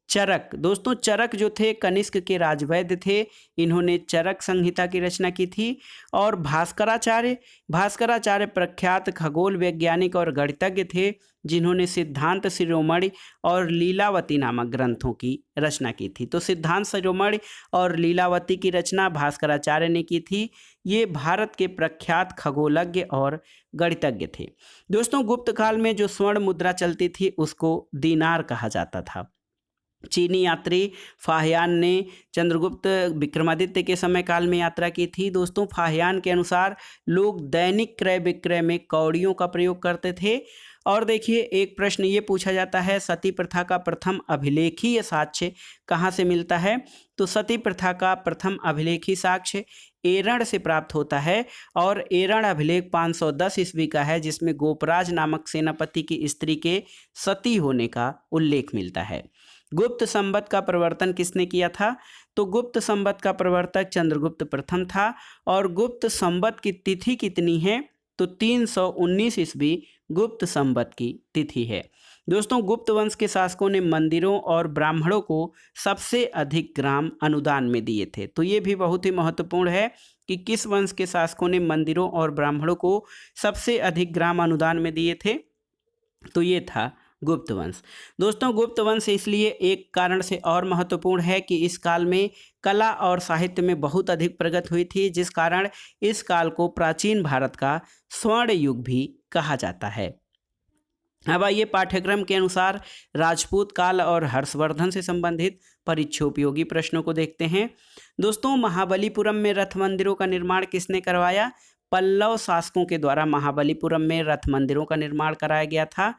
चरक, दोस्तों चरक जो थे कनिष्क के राजवैद्य थे। इन्होंने चरक संहिता की रचना की थी। और भास्कराचार्य प्रख्यात खगोल वैज्ञानिक और गणितज्ञ थे, जिन्होंने सिद्धांत शिरोमणि और लीलावती नामक ग्रंथों की रचना की थी। तो सिद्धांत शिरोमणि और लीलावती की रचना भास्कराचार्य ने की थी। ये भारत के प्रख्यात खगोलज्ञ और गणितज्ञ थे। दोस्तों, गुप्त काल में जो स्वर्ण मुद्रा चलती थी उसको दीनार कहा जाता था। चीनी यात्री फाहियान ने चंद्रगुप्त विक्रमादित्य के समय काल में यात्रा की थी। दोस्तों, फाहियान के अनुसार लोग दैनिक क्रय विक्रय में कौड़ियों का प्रयोग करते थे। और देखिए, एक प्रश्न ये पूछा जाता है, सती प्रथा का प्रथम अभिलेखीय साक्ष्य कहाँ से मिलता है? तो सती प्रथा का प्रथम अभिलेखीय साक्ष्य एरण से प्राप्त होता है। और एरण अभिलेख 510 ईस्वी का है, जिसमें गोपराज नामक सेनापति की स्त्री के सती होने का उल्लेख मिलता है। गुप्त संवत का प्रवर्तन किसने किया था? तो गुप्त संवत का प्रवर्तक चंद्रगुप्त प्रथम था। और गुप्त संवत की तिथि कितनी है? तो 319 ईस्वी गुप्त संवत की तिथि है। दोस्तों, गुप्त वंश के शासकों ने मंदिरों और ब्राह्मणों को सबसे अधिक ग्राम अनुदान में दिए थे। तो ये भी बहुत ही महत्वपूर्ण है कि किस वंश के शासकों ने मंदिरों और ब्राह्मणों को सबसे अधिक ग्राम अनुदान में दिए थे? तो ये था गुप्त वंश। दोस्तों, गुप्त वंश इसलिए एक कारण से और महत्वपूर्ण है कि इस काल में कला और साहित्य में बहुत अधिक प्रगति हुई थी, जिस कारण इस काल को प्राचीन भारत का स्वर्ण युग भी कहा जाता है। अब आइए पाठ्यक्रम के अनुसार राजपूत काल और हर्षवर्धन से संबंधित परीक्षोपयोगी प्रश्नों को देखते हैं। दोस्तों, महाबलीपुरम में रथ मंदिरों का निर्माण किसने करवाया? पल्लव शासकों के द्वारा महाबलीपुरम में रथ मंदिरों का निर्माण कराया गया था।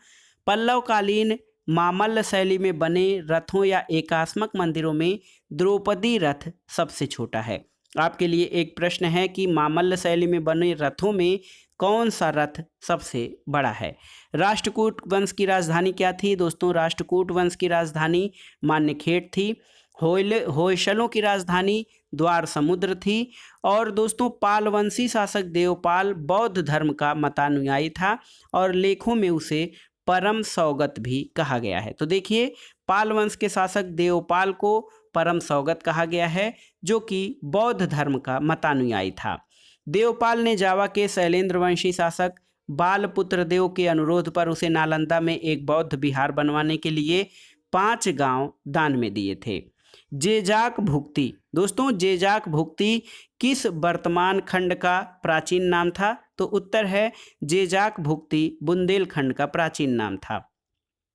पल्लवकालीन मामल्ल शैली में बने रथों या एकात्मक मंदिरों में द्रौपदी रथ सबसे छोटा है। आपके लिए एक प्रश्न है कि मामल्ल शैली में बने रथों में कौन सा रथ सबसे बड़ा है? राष्ट्रकूट वंश की राजधानी क्या थी? दोस्तों, राष्ट्रकूट वंश की राजधानी मान्यखेट थी। होयसलों की राजधानी द्वार समुद्र थी। और दोस्तों, पालवंशी शासक देवपाल बौद्ध धर्म का मतानुयायी था और लेखों में उसे परम सौगत भी कहा गया है। तो देखिए, पाल वंश के शासक देवपाल को परम सौगत कहा गया है, जो कि बौद्ध धर्म का मतानुयायी था। देवपाल ने जावा के शैलेंद्र वंशी शासक बालपुत्र देव के अनुरोध पर उसे नालंदा में एक बौद्ध विहार बनवाने के लिए 5 गांव दान में दिए थे। जेजाक भुक्ति, दोस्तों जेजाक भुक्ति किस वर्तमान खंड का प्राचीन नाम था? तो उत्तर है जेजाक भुक्ति बुंदेलखंड का प्राचीन नाम था।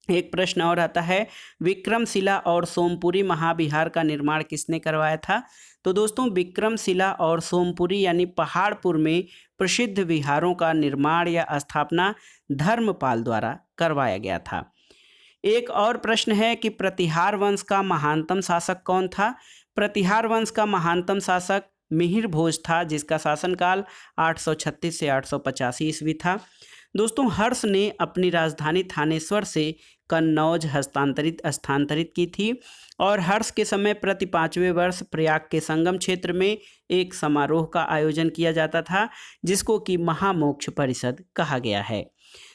एक प्रश्न और आता है, विक्रमशिला और सोमपुरी महाविहार का निर्माण किसने करवाया था? तो दोस्तों विक्रमशिला और सोमपुरी यानी पहाड़पुर में प्रसिद्ध विहारों का निर्माण या स्थापना धर्मपाल द्वारा करवाया गया था। एक और प्रश्न है कि प्रतिहार वंश का महानतम शासक कौन था? प्रतिहार वंश का महानतम शासक मिहिर भोज था, जिसका शासनकाल 836 से 885 ईस्वी था। दोस्तों हर्ष ने अपनी राजधानी थानेश्वर से कन्नौज स्थानांतरित की थी और हर्ष के समय प्रति 5वें वर्ष प्रयाग के संगम क्षेत्र में एक समारोह का आयोजन किया जाता था, जिसको कि महामोक्ष परिषद कहा गया है।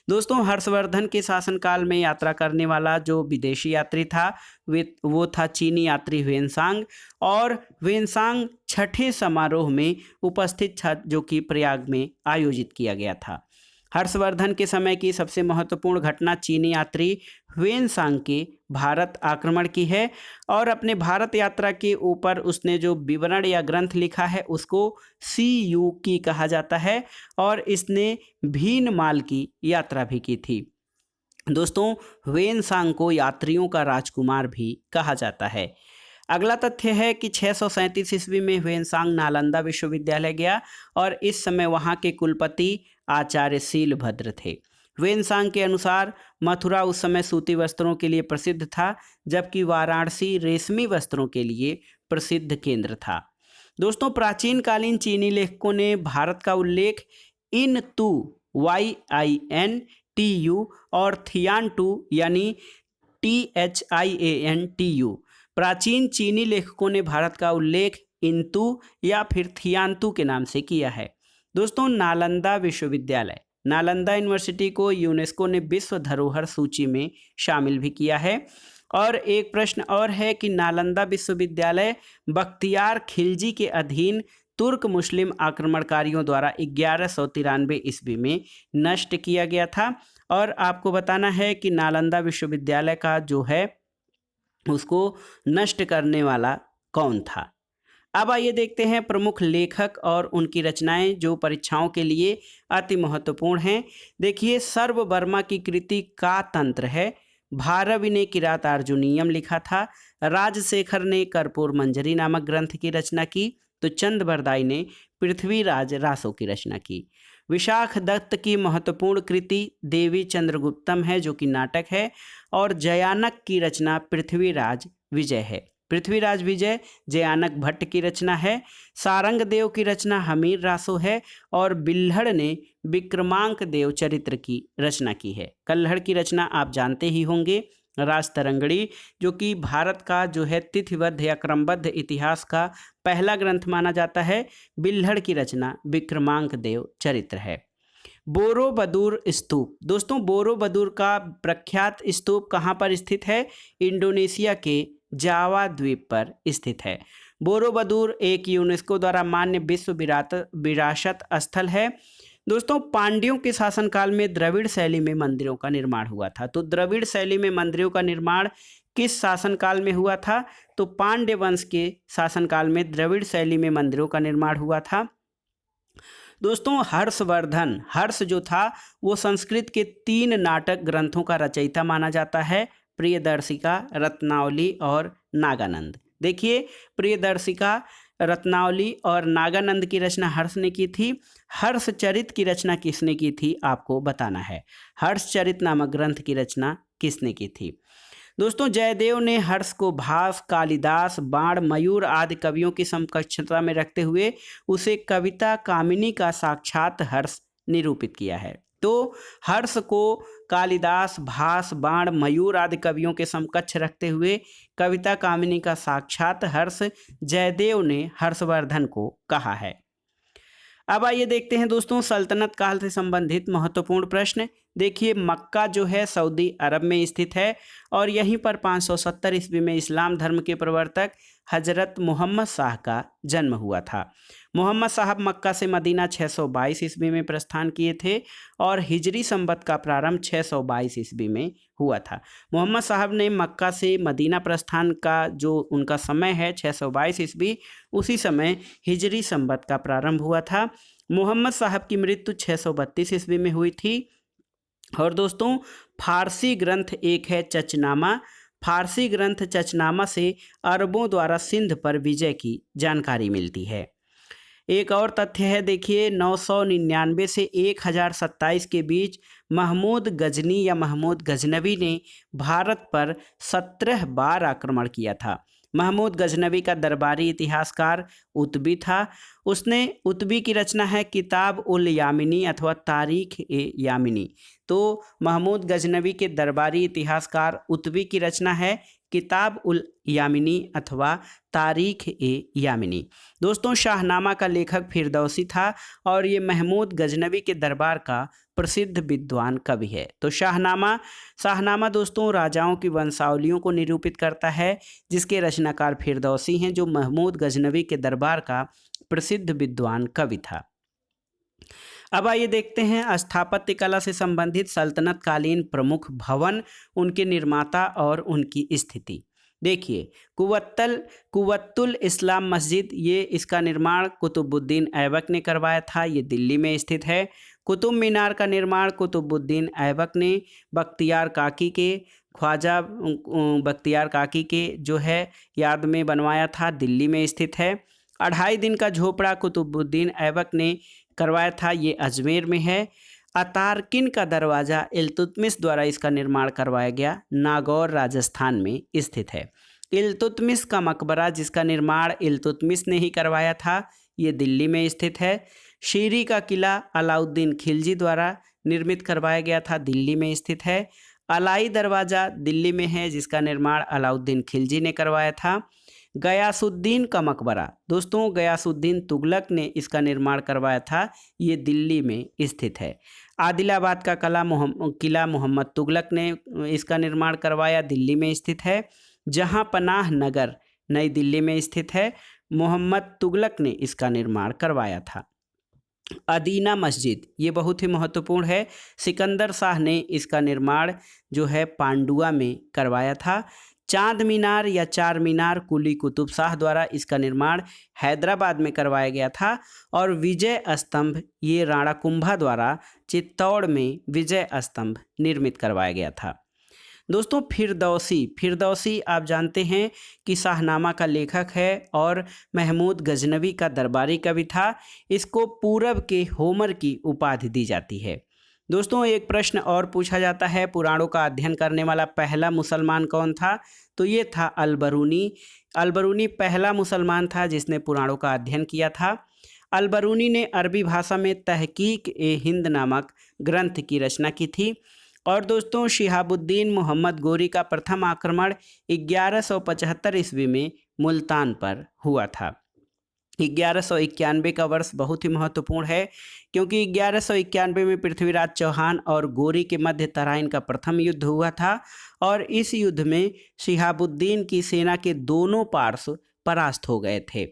दोस्तों हर्षवर्धन के शासनकाल में यात्रा करने वाला जो विदेशी यात्री था वो था चीनी यात्री ह्वेनसांग, और ह्वेनसांग छठे समारोह में उपस्थित था जो कि प्रयाग में आयोजित किया गया था। हर्षवर्धन के समय की सबसे महत्वपूर्ण घटना चीनी यात्री ह्वेनसांग के भारत आक्रमण की है और अपने भारत यात्रा के ऊपर उसने जो विवरण या ग्रंथ लिखा है उसको सीयूकी कहा जाता है और इसने भीनमाल की यात्रा भी की थी। दोस्तों ह्वेनसांग को यात्रियों का राजकुमार भी कहा जाता है। अगला तथ्य है कि 637 ईस्वी में ह्वेनसांग नालंदा विश्वविद्यालय गया और इस समय वहाँ के कुलपति आचार्य शीलभद्र थे। ह्वेनसांग के अनुसार मथुरा उस समय सूती वस्त्रों के लिए प्रसिद्ध था, जबकि वाराणसी रेशमी वस्त्रों के लिए प्रसिद्ध केंद्र था। दोस्तों प्राचीन कालीन चीनी लेखकों ने भारत का उल्लेख इन तू YINTU और थियानटू यानी THIANTU, प्राचीन चीनी लेखकों ने भारत का उल्लेख इंतु या फिर थियान्तु के नाम से किया है। दोस्तों नालंदा विश्वविद्यालय, नालंदा यूनिवर्सिटी को यूनेस्को ने विश्व धरोहर सूची में शामिल भी किया है। और एक प्रश्न और है कि नालंदा विश्वविद्यालय बख्तियार खिलजी के अधीन तुर्क मुस्लिम आक्रमणकारियों द्वारा 1193 ईस्वी में नष्ट किया गया था। और आपको बताना है कि नालंदा विश्वविद्यालय का जो है उसको नष्ट करने वाला कौन था। अब आइए देखते हैं प्रमुख लेखक और उनकी रचनाएं जो परीक्षाओं के लिए अति महत्वपूर्ण हैं। देखिए सर्ववर्मा की कृति का तंत्र है, भारवी ने किरातार्जुनीयम लिखा था, राजशेखर ने कर्पूर मंजरी नामक ग्रंथ की रचना की, तो चंद्रबरदाई ने पृथ्वीराज रासो की रचना की। विशाख दत्त की महत्वपूर्ण कृति देवी चंद्रगुप्तम है जो कि नाटक है, और जयानक की रचना पृथ्वीराज विजय है। पृथ्वीराज विजय जयानक भट्ट की रचना है। सारंग देव की रचना हमीर रासो है और बिल्हड़ ने विक्रमांक देव चरित्र की रचना की है। कल्हड़ की रचना आप जानते ही होंगे, राजतरंगड़ी, जो कि भारत का जो है तिथिबद्ध या क्रमबद्ध इतिहास का पहला ग्रंथ माना जाता है। बिल्हड़ की रचना विक्रमांक देव चरित्र है। बोरोबदूर स्तूप, दोस्तों बोरोबदूर का प्रख्यात स्तूप कहाँ पर स्थित है? इंडोनेशिया के जावा द्वीप पर स्थित है। बोरोबदूर एक यूनेस्को द्वारा मान्य विश्व विरासत स्थल है। दोस्तों पांड्यों के शासनकाल में द्रविड़ शैली में मंदिरों का निर्माण हुआ था। तो द्रविड़ शैली में मंदिरों का निर्माण किस शासनकाल में हुआ था? तो पांड्य वंश के शासनकाल में द्रविड़ शैली में मंदिरों का निर्माण हुआ था। दोस्तों हर्षवर्धन, हर्ष जो था वो संस्कृत के 3 नाटक ग्रंथों का रचयिता माना जाता है, प्रियदर्शिका, रत्नावली और नागानंद। देखिए प्रियदर्शिका, रत्नावली और नागानंद की रचना हर्ष ने की थी। हर्षचरित की रचना किसने की थी आपको बताना है। हर्षचरित नामक ग्रंथ की रचना किसने की थी? दोस्तों जयदेव ने हर्ष को भास, कालिदास, बाण, मयूर आदि कवियों की समकक्षता में रखते हुए उसे कविता कामिनी का साक्षात हर्ष निरूपित किया है। तो हर्ष को कालिदास, भास, बाण, मयूर आदि कवियों के समकक्ष रखते हुए कविता कामिनी का साक्षात हर्ष जयदेव ने हर्षवर्धन को कहा है। अब आइए देखते हैं दोस्तों सल्तनत काल से संबंधित महत्वपूर्ण प्रश्न। देखिए मक्का जो है सऊदी अरब में स्थित है और यहीं पर 570 ईस्वी में इस्लाम धर्म के प्रवर्तक हजरत मोहम्मद शाह का जन्म हुआ था। मोहम्मद साहब मक्का से मदीना 622 ईस्वी में प्रस्थान किए थे और हिजरी संवत का प्रारंभ 622 ईस्वी में हुआ था। मोहम्मद साहब ने मक्का से मदीना प्रस्थान का जो उनका समय है 622 ईस्वी, उसी समय हिजरी संवत का प्रारंभ हुआ था। मोहम्मद साहब की मृत्यु 632 ईस्वी में हुई थी। और दोस्तों फारसी ग्रंथ एक है चचनामा। फारसी ग्रंथ चचनामा से अरबों द्वारा सिंध पर विजय की जानकारी मिलती है। एक और तथ्य है, देखिए 999 से 1027 के बीच महमूद गजनी या महमूद गजनवी ने भारत पर 17 बार आक्रमण किया था। महमूद गजनवी का दरबारी इतिहासकार उतबी था। उसने उतबी की रचना है किताब उल यामिनी अथवा तारीख ए यामिनी। तो महमूद गजनवी के दरबारी इतिहासकार उतबी की रचना है किताब उल यामिनी अथवा तारीख ए यामिनी। दोस्तों शाहनामा का लेखक फिरदौसी था और ये महमूद गजनवी के दरबार का प्रसिद्ध विद्वान कवि है। तो शाहनामा दोस्तों राजाओं की वंशावलियों को निरूपित करता है, जिसके रचनाकार फिरदौसी हैं, जो महमूद गजनवी के दरबार का प्रसिद्ध विद्वान कवि था। अब आइए देखते हैं स्थापत्य कला से संबंधित सल्तनत कालीन प्रमुख भवन, उनके निर्माता और उनकी स्थिति। देखिए कुव्वतुल इस्लाम मस्जिद, ये इसका निर्माण कुतुबुद्दीन ऐबक ने करवाया था। ये दिल्ली में स्थित है। कुतुब मीनार का निर्माण कुतुबुद्दीन ऐबक ने ख्वाजा बख्तियार काकी के जो है याद में बनवाया था। दिल्ली में स्थित है। 2.5 दिन का झोपड़ा कुतुबुद्दीन ऐबक ने करवाया था। ये अजमेर में है। अतारकिन का दरवाज़ा इल्तुतमिश द्वारा इसका निर्माण करवाया गया, नागौर राजस्थान में स्थित है। इल्तुतमिश का मकबरा, जिसका निर्माण इल्तुतमिश ने ही करवाया था, ये दिल्ली में स्थित है। शीरी का किला अलाउद्दीन खिलजी द्वारा निर्मित करवाया गया था, दिल्ली में स्थित है। अलाई दरवाज़ा दिल्ली में है, जिसका निर्माण अलाउद्दीन खिलजी ने करवाया था। गयासुद्दीन का मकबरा, दोस्तों गयासुद्दीन तुगलक ने इसका निर्माण करवाया था, ये दिल्ली में स्थित है। आदिलाबाद का किला मोहम्मद तुगलक ने इसका निर्माण करवाया, दिल्ली में स्थित है। जहां पनाह नगर नई दिल्ली में स्थित है, मोहम्मद तुगलक ने इसका निर्माण करवाया था। अदीना मस्जिद, ये बहुत ही महत्वपूर्ण है। सिकंदर शाह ने इसका निर्माण जो है पांडुआ में करवाया था। चांद मीनार या चार मीनार कुली कुतुब शाह द्वारा इसका निर्माण हैदराबाद में करवाया गया था। और विजय स्तंभ, ये राणा कुंभा द्वारा चित्तौड़ में विजय स्तंभ निर्मित करवाया गया था। दोस्तों फिरदौसी आप जानते हैं कि शाहनामा का लेखक है और महमूद गजनवी का दरबारी कवि था। इसको पूरब के होमर की उपाधि दी जाती है। दोस्तों एक प्रश्न और पूछा जाता है, पुराणों का अध्ययन करने वाला पहला मुसलमान कौन था? तो ये था अलबरूनी। अलबरूनी पहला मुसलमान था जिसने पुराणों का अध्ययन किया था। अलबरूनी ने अरबी भाषा में तहकीक ए हिंद नामक ग्रंथ की रचना की थी। और दोस्तों शिहाबुद्दीन मोहम्मद गोरी का प्रथम आक्रमण 1175 ईस्वी में मुल्तान पर हुआ था। 1191 का वर्ष बहुत ही महत्वपूर्ण है, क्योंकि 1191 में पृथ्वीराज चौहान और गोरी के मध्य तराइन का प्रथम युद्ध हुआ था। और इस युद्ध में शिहाबुद्दीन की सेना के दोनों पार्श्व परास्त हो गए थे।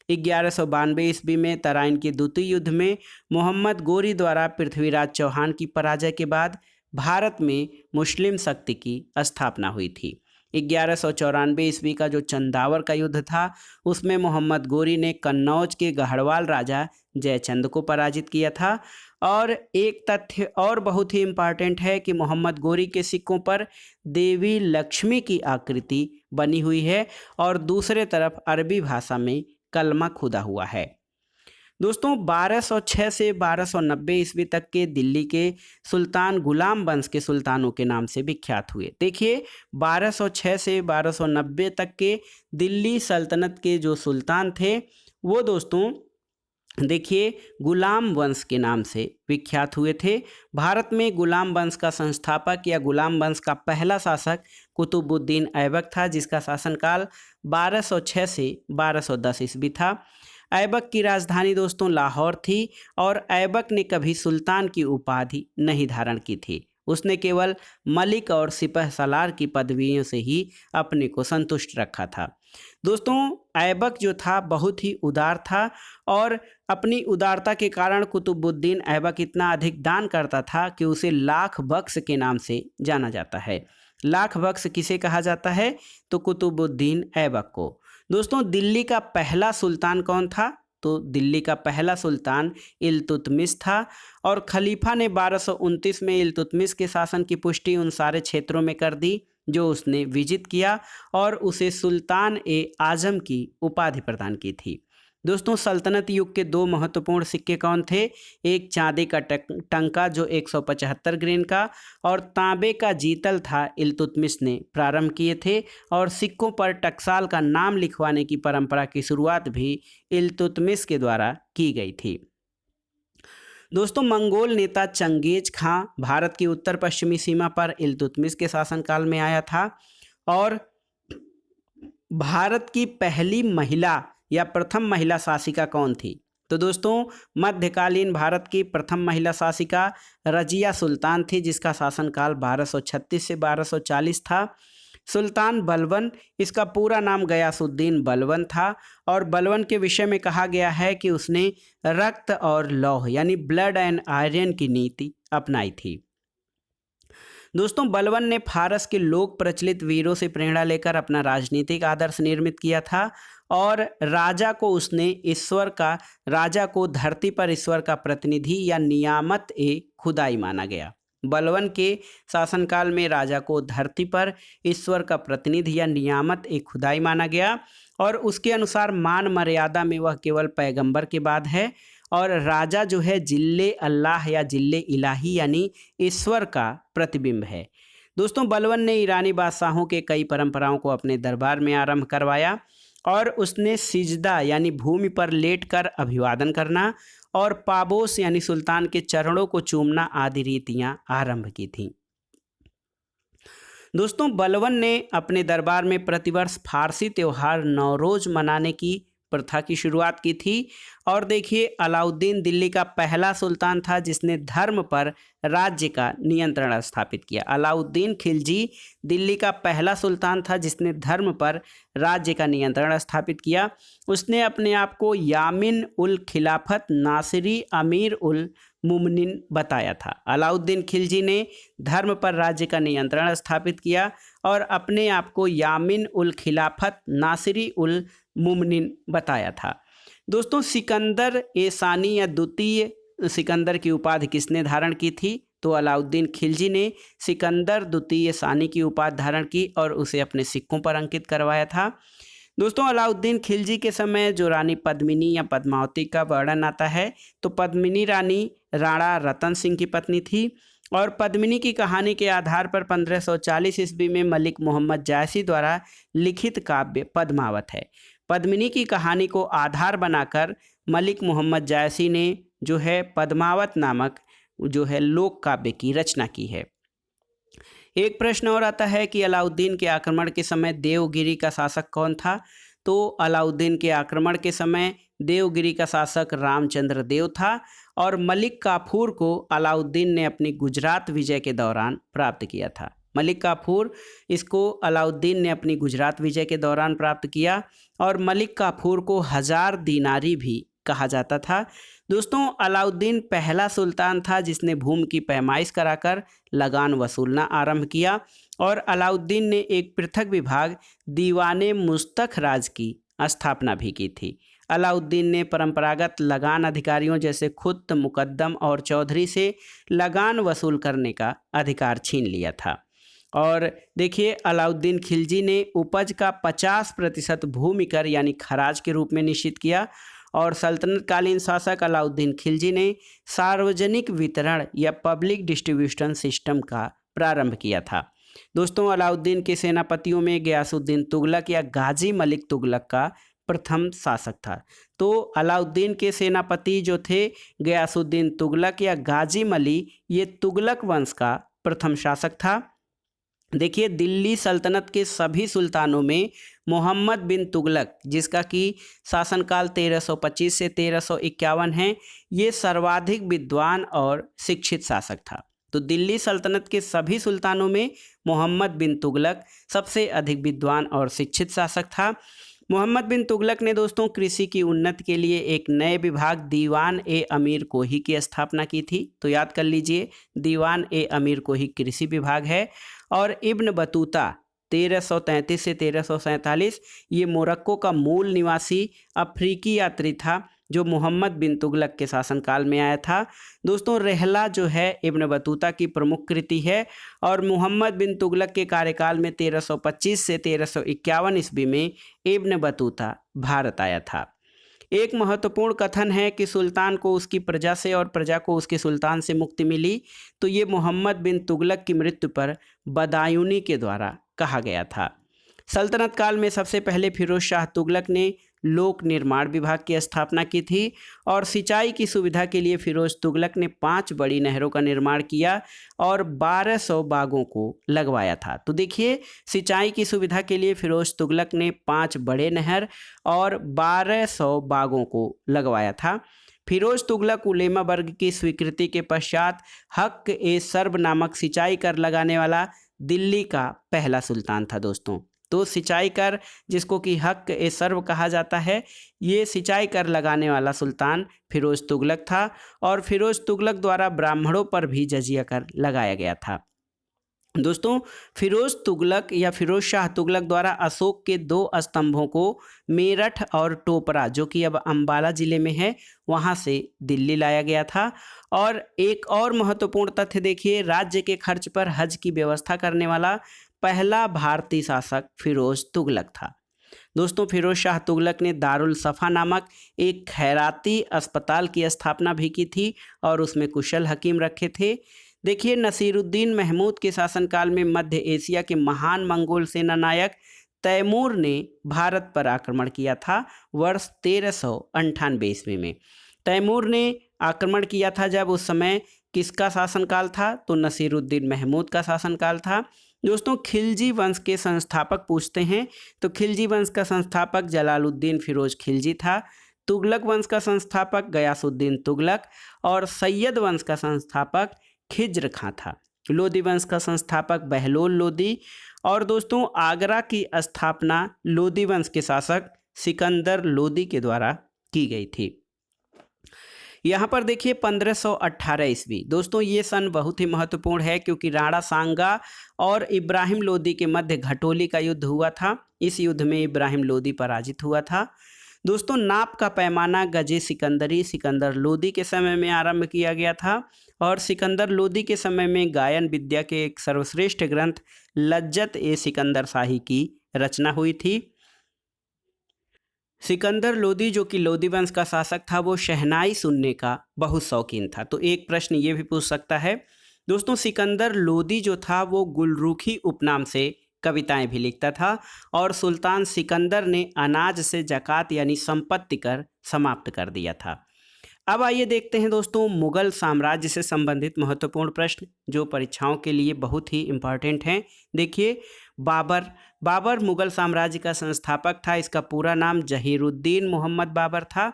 1192 ईस्वी में तराइन के द्वितीय युद्ध में मोहम्मद गोरी द्वारा पृथ्वीराज चौहान की पराजय के बाद भारत में मुस्लिम शक्ति की स्थापना हुई थी। 1194 ईस्वी का जो चंदावर का युद्ध था, उसमें मोहम्मद गोरी ने कन्नौज के गढ़वाल राजा जयचंद को पराजित किया था। और एक तथ्य और बहुत ही इम्पॉर्टेंट है कि मोहम्मद गोरी के सिक्कों पर देवी लक्ष्मी की आकृति बनी हुई है और दूसरे तरफ अरबी भाषा में कलमा खुदा हुआ है। दोस्तों 1206 से 1290 ईस्वी तक के दिल्ली के सुल्तान गुलाम वंश के सुल्तानों के नाम से विख्यात हुए। देखिए 1206 से 1290 तक के दिल्ली सल्तनत के जो सुल्तान थे, वो दोस्तों देखिए गुलाम वंश के नाम से विख्यात हुए थे। भारत में गुलाम वंश का संस्थापक या गुलाम वंश का पहला शासक कुतुबुद्दीन ऐबक था, जिसका शासनकाल 1206 से 1210 ईस्वी था। ऐबक की राजधानी दोस्तों लाहौर थी और ऐबक ने कभी सुल्तान की उपाधि नहीं धारण की थी। उसने केवल मलिक और सिपह सलार की पदवियों से ही अपने को संतुष्ट रखा था। दोस्तों, ऐबक जो था बहुत ही उदार था और अपनी उदारता के कारण कुतुबुद्दीन ऐबक इतना अधिक दान करता था कि उसे लाख बख्श के नाम से जाना जाता है। लाख बख्श किसे कहा जाता है? तो कुतुबुद्दीन ऐबक को। दोस्तों, दिल्ली का पहला सुल्तान कौन था? तो दिल्ली का पहला सुल्तान इल्तुतमिश था और खलीफा ने 1229 में इल्तुतमिश के शासन की पुष्टि उन सारे क्षेत्रों में कर दी जो उसने विजित किया और उसे सुल्तान ए आजम की उपाधि प्रदान की थी। दोस्तों, सल्तनत युग के दो महत्वपूर्ण सिक्के कौन थे? एक चांदी का टंका जो 175 ग्रेन का और तांबे का जीतल था, इल्तुतमिश ने प्रारंभ किए थे और सिक्कों पर टकसाल का नाम लिखवाने की परंपरा की शुरुआत भी इल्तुतमिश के द्वारा की गई थी। दोस्तों, मंगोल नेता चंगेज खां भारत की उत्तर पश्चिमी सीमा पर इल्तुतमिश के शासनकाल में आया था और भारत की पहली महिला या प्रथम महिला शासिका कौन थी? तो दोस्तों, मध्यकालीन भारत की प्रथम महिला शासिका रजिया सुल्तान थी जिसका शासनकाल 1236 से 1240 था। सुल्तान बलबन, इसका पूरा नाम गयासुद्दीन बलबन था और बलबन के विषय में कहा गया है कि उसने रक्त और लौह यानी ब्लड एंड आयरन की नीति अपनाई थी। दोस्तों, बलबन ने फारस के लोक प्रचलित वीरों से प्रेरणा लेकर अपना राजनीतिक आदर्श निर्मित किया था और राजा को धरती पर ईश्वर का प्रतिनिधि या नियामत ए खुदाई माना गया। बलबन के शासनकाल में राजा को धरती पर ईश्वर का प्रतिनिधि या नियामत ए खुदाई माना गया और उसके अनुसार मान मर्यादा में वह केवल पैगंबर के बाद है और राजा जो है जिल्ले अल्लाह या जिल्ले इलाही यानी ईश्वर का प्रतिबिंब है। दोस्तों, बलबन ने ईरानी बादशाहों के कई परंपराओं को अपने दरबार में आरंभ करवाया और उसने सिजदा यानी भूमि पर लेटकर अभिवादन करना और पाबोस यानी सुल्तान के चरणों को चूमना आदि रीतियां आरंभ की थीं। दोस्तों, बलबन ने अपने दरबार में प्रतिवर्ष फारसी त्यौहार नौरोज मनाने की प्रथा की शुरुआत की थी और देखिए, अलाउद्दीन दिल्ली का पहला सुल्तान था जिसने धर्म पर राज्य का नियंत्रण स्थापित किया। अलाउद्दीन खिलजी दिल्ली का पहला सुल्तान था जिसने धर्म पर राज्य का नियंत्रण स्थापित किया। उसने अपने आप को यामिन उल खिलाफत नासिरी अमीर उल मुमनिन बताया था। अलाउद्दीन खिलजी ने धर्म पर राज्य का नियंत्रण स्थापित किया और अपने आप को यामिन उल खिलाफत नासिरी उल मुमनिन बताया था। दोस्तों, सिकंदर ए सानी या द्वितीय सिकंदर की उपाधि किसने धारण की थी? तो अलाउद्दीन खिलजी ने सिकंदर द्वितीय सानी की उपाधि धारण की और उसे अपने सिक्कों पर अंकित करवाया था। दोस्तों, अलाउद्दीन खिलजी के समय जो रानी पद्मिनी या पद्मावती का वर्णन आता है तो पद्मिनी रानी राणा रतन सिंह की पत्नी थी और पद्मिनी की कहानी के आधार पर 1540 ईस्वी में मलिक मोहम्मद जायसी द्वारा लिखित काव्य पद्मावत है। पद्मिनी की कहानी को आधार बनाकर मलिक मोहम्मद जायसी ने जो है पद्मावत नामक जो है लोक काव्य की रचना की है। एक प्रश्न और आता है कि अलाउद्दीन के आक्रमण के समय देवगिरी का शासक कौन था? तो अलाउद्दीन के आक्रमण के समय देवगिरी का शासक रामचंद्र देव था और मलिक काफूर को अलाउद्दीन ने अपनी गुजरात विजय के दौरान प्राप्त किया था। मलिक काफूर, इसको अलाउद्दीन ने अपनी गुजरात विजय के दौरान प्राप्त किया और मलिक काफूर को 1000 दीनारी भी कहा जाता था। दोस्तों, अलाउद्दीन पहला सुल्तान था जिसने भूमि की पैमाइश कराकर लगान वसूलना आरंभ किया और अलाउद्दीन ने एक पृथक विभाग दीवाने मुस्तख राज की स्थापना भी की थी। अलाउद्दीन ने परंपरागत लगान अधिकारियों जैसे खुत, मुकद्दम और चौधरी से लगान वसूल करने का अधिकार छीन लिया था। और देखिए, अलाउद्दीन खिलजी ने उपज का 50% भूमि कर यानी खराज के रूप में निश्चित किया और सल्तनतकालीन शासक अलाउद्दीन खिलजी ने सार्वजनिक वितरण या पब्लिक डिस्ट्रीब्यूशन सिस्टम का प्रारंभ किया था। दोस्तों, अलाउद्दीन के सेनापतियों में गयासुद्दीन तुगलक या गाजी मलिक तुगलक का प्रथम शासक था। तो अलाउद्दीन के सेनापति जो थे गयासुद्दीन तुगलक या गाजी मली, ये तुगलक वंश का प्रथम शासक था। देखिए, दिल्ली सल्तनत के सभी सुल्तानों में मोहम्मद बिन तुगलक, जिसका कि शासनकाल 1325 से 1351 है, ये सर्वाधिक विद्वान और शिक्षित शासक था। तो दिल्ली सल्तनत के सभी सुल्तानों में मोहम्मद बिन तुगलक सबसे अधिक विद्वान और शिक्षित शासक था। मोहम्मद बिन तुगलक ने दोस्तों कृषि की उन्नति के लिए एक नए विभाग दीवान ए अमीर कोही की स्थापना की थी। तो याद कर लीजिए, दीवान ए अमीर कोही कृषि विभाग है। और इब्न बतूता 1333 से 1347 ये मोरक्को का मूल निवासी अफ्रीकी यात्री था जो मोहम्मद बिन तुगलक के शासनकाल में आया था। दोस्तों रहला जो है इब्न बतूता की प्रमुख कृति है और मोहम्मद बिन तुगलक के कार्यकाल में 1325 से 1351 ईस्वी में इब्न बतूता भारत आया था। एक महत्वपूर्ण कथन है कि सुल्तान को उसकी प्रजा से और प्रजा को उसके सुल्तान से मुक्ति मिली, तो ये मोहम्मद बिन तुगलक की मृत्यु पर बदायूनी के द्वारा कहा गया था। सल्तनत काल में सबसे पहले फिरोज शाह तुगलक ने लोक निर्माण विभाग की स्थापना की थी और सिंचाई की सुविधा के लिए फिरोज तुगलक ने 5 बड़ी नहरों का निर्माण किया और 1200 बागों को लगवाया था। तो देखिए, सिंचाई की सुविधा के लिए फिरोज तुगलक ने 5 बड़े नहर और 1200 बागों को लगवाया था। फिरोज तुगलक उलेमा वर्ग की स्वीकृति के पश्चात हक ए सर्ब नामक सिंचाई कर लगाने वाला दिल्ली का पहला सुल्तान था दोस्तों। तो सिंचाई कर, जिसको कि हक ए सर्व कहा जाता है, ये सिंचाई कर लगाने वाला सुल्तान फिरोज तुगलक था और फिरोज तुगलक द्वारा ब्राह्मणों पर भी जजिया कर लगाया गया था। दोस्तों फिरोज तुगलक या फिरोज शाह तुगलक द्वारा अशोक के 2 स्तंभों को मेरठ और टोपरा, जो कि अब अंबाला जिले में है, वहां से दिल्ली लाया गया था। और एक और महत्वपूर्ण तथ्य देखिए, राज्य के खर्च पर हज की व्यवस्था करने वाला पहला भारतीय शासक फिरोज तुगलक था। दोस्तों फिरोज शाह तुगलक ने दारुल सफ़ा नामक एक खैराती अस्पताल की स्थापना भी की थी और उसमें कुशल हकीम रखे थे। देखिए, नसीरुद्दीन महमूद के शासनकाल में मध्य एशिया के महान मंगोल सेनानायक तैमूर ने भारत पर आक्रमण किया था वर्ष 1398 ईस्वी में। तैमूर ने आक्रमण किया था जब उस समय किसका शासनकाल था? तो नसीरुद्दीन महमूद का शासनकाल था। दोस्तों खिलजी वंश के संस्थापक पूछते हैं, तो खिलजी वंश का संस्थापक जलालुद्दीन फिरोज खिलजी था। तुगलक वंश का संस्थापक गयासुद्दीन तुगलक और सैयद वंश का संस्थापक खिज्र खां था। लोदी वंश का संस्थापक बहलोल लोदी और दोस्तों आगरा की स्थापना लोदी वंश के शासक सिकंदर लोदी के द्वारा की गई थी। यहाँ पर देखिए 1518 ईस्वी, दोस्तों ये सन बहुत ही महत्वपूर्ण है क्योंकि राणा सांगा और इब्राहिम लोदी के मध्य घटोली का युद्ध हुआ था। इस युद्ध में इब्राहिम लोदी पराजित हुआ था। दोस्तों नाप का पैमाना गजे सिकंदरी सिकंदर लोदी के समय में आरंभ किया गया था और सिकंदर लोदी के समय में गायन विद्या के एक सर्वश्रेष्ठ ग्रंथ लज्जत ए सिकंदर शाही की रचना हुई थी। सिकंदर लोदी जो कि लोदी वंश का शासक था, वो शहनाई सुनने का बहुत शौकीन था। तो एक प्रश्न ये भी पूछ सकता है दोस्तों, सिकंदर लोदी जो था वो गुलरुखी उपनाम से कविताएं भी लिखता था और सुल्तान सिकंदर ने अनाज से जकात यानी संपत्ति कर समाप्त कर दिया था। अब आइए देखते हैं दोस्तों मुगल साम्राज्य से संबंधित महत्वपूर्ण प्रश्न जो परीक्षाओं के लिए बहुत ही इम्पॉर्टेंट हैं। देखिए, बाबर मुगल साम्राज्य का संस्थापक था। इसका पूरा नाम जहीरुद्दीन मोहम्मद बाबर था।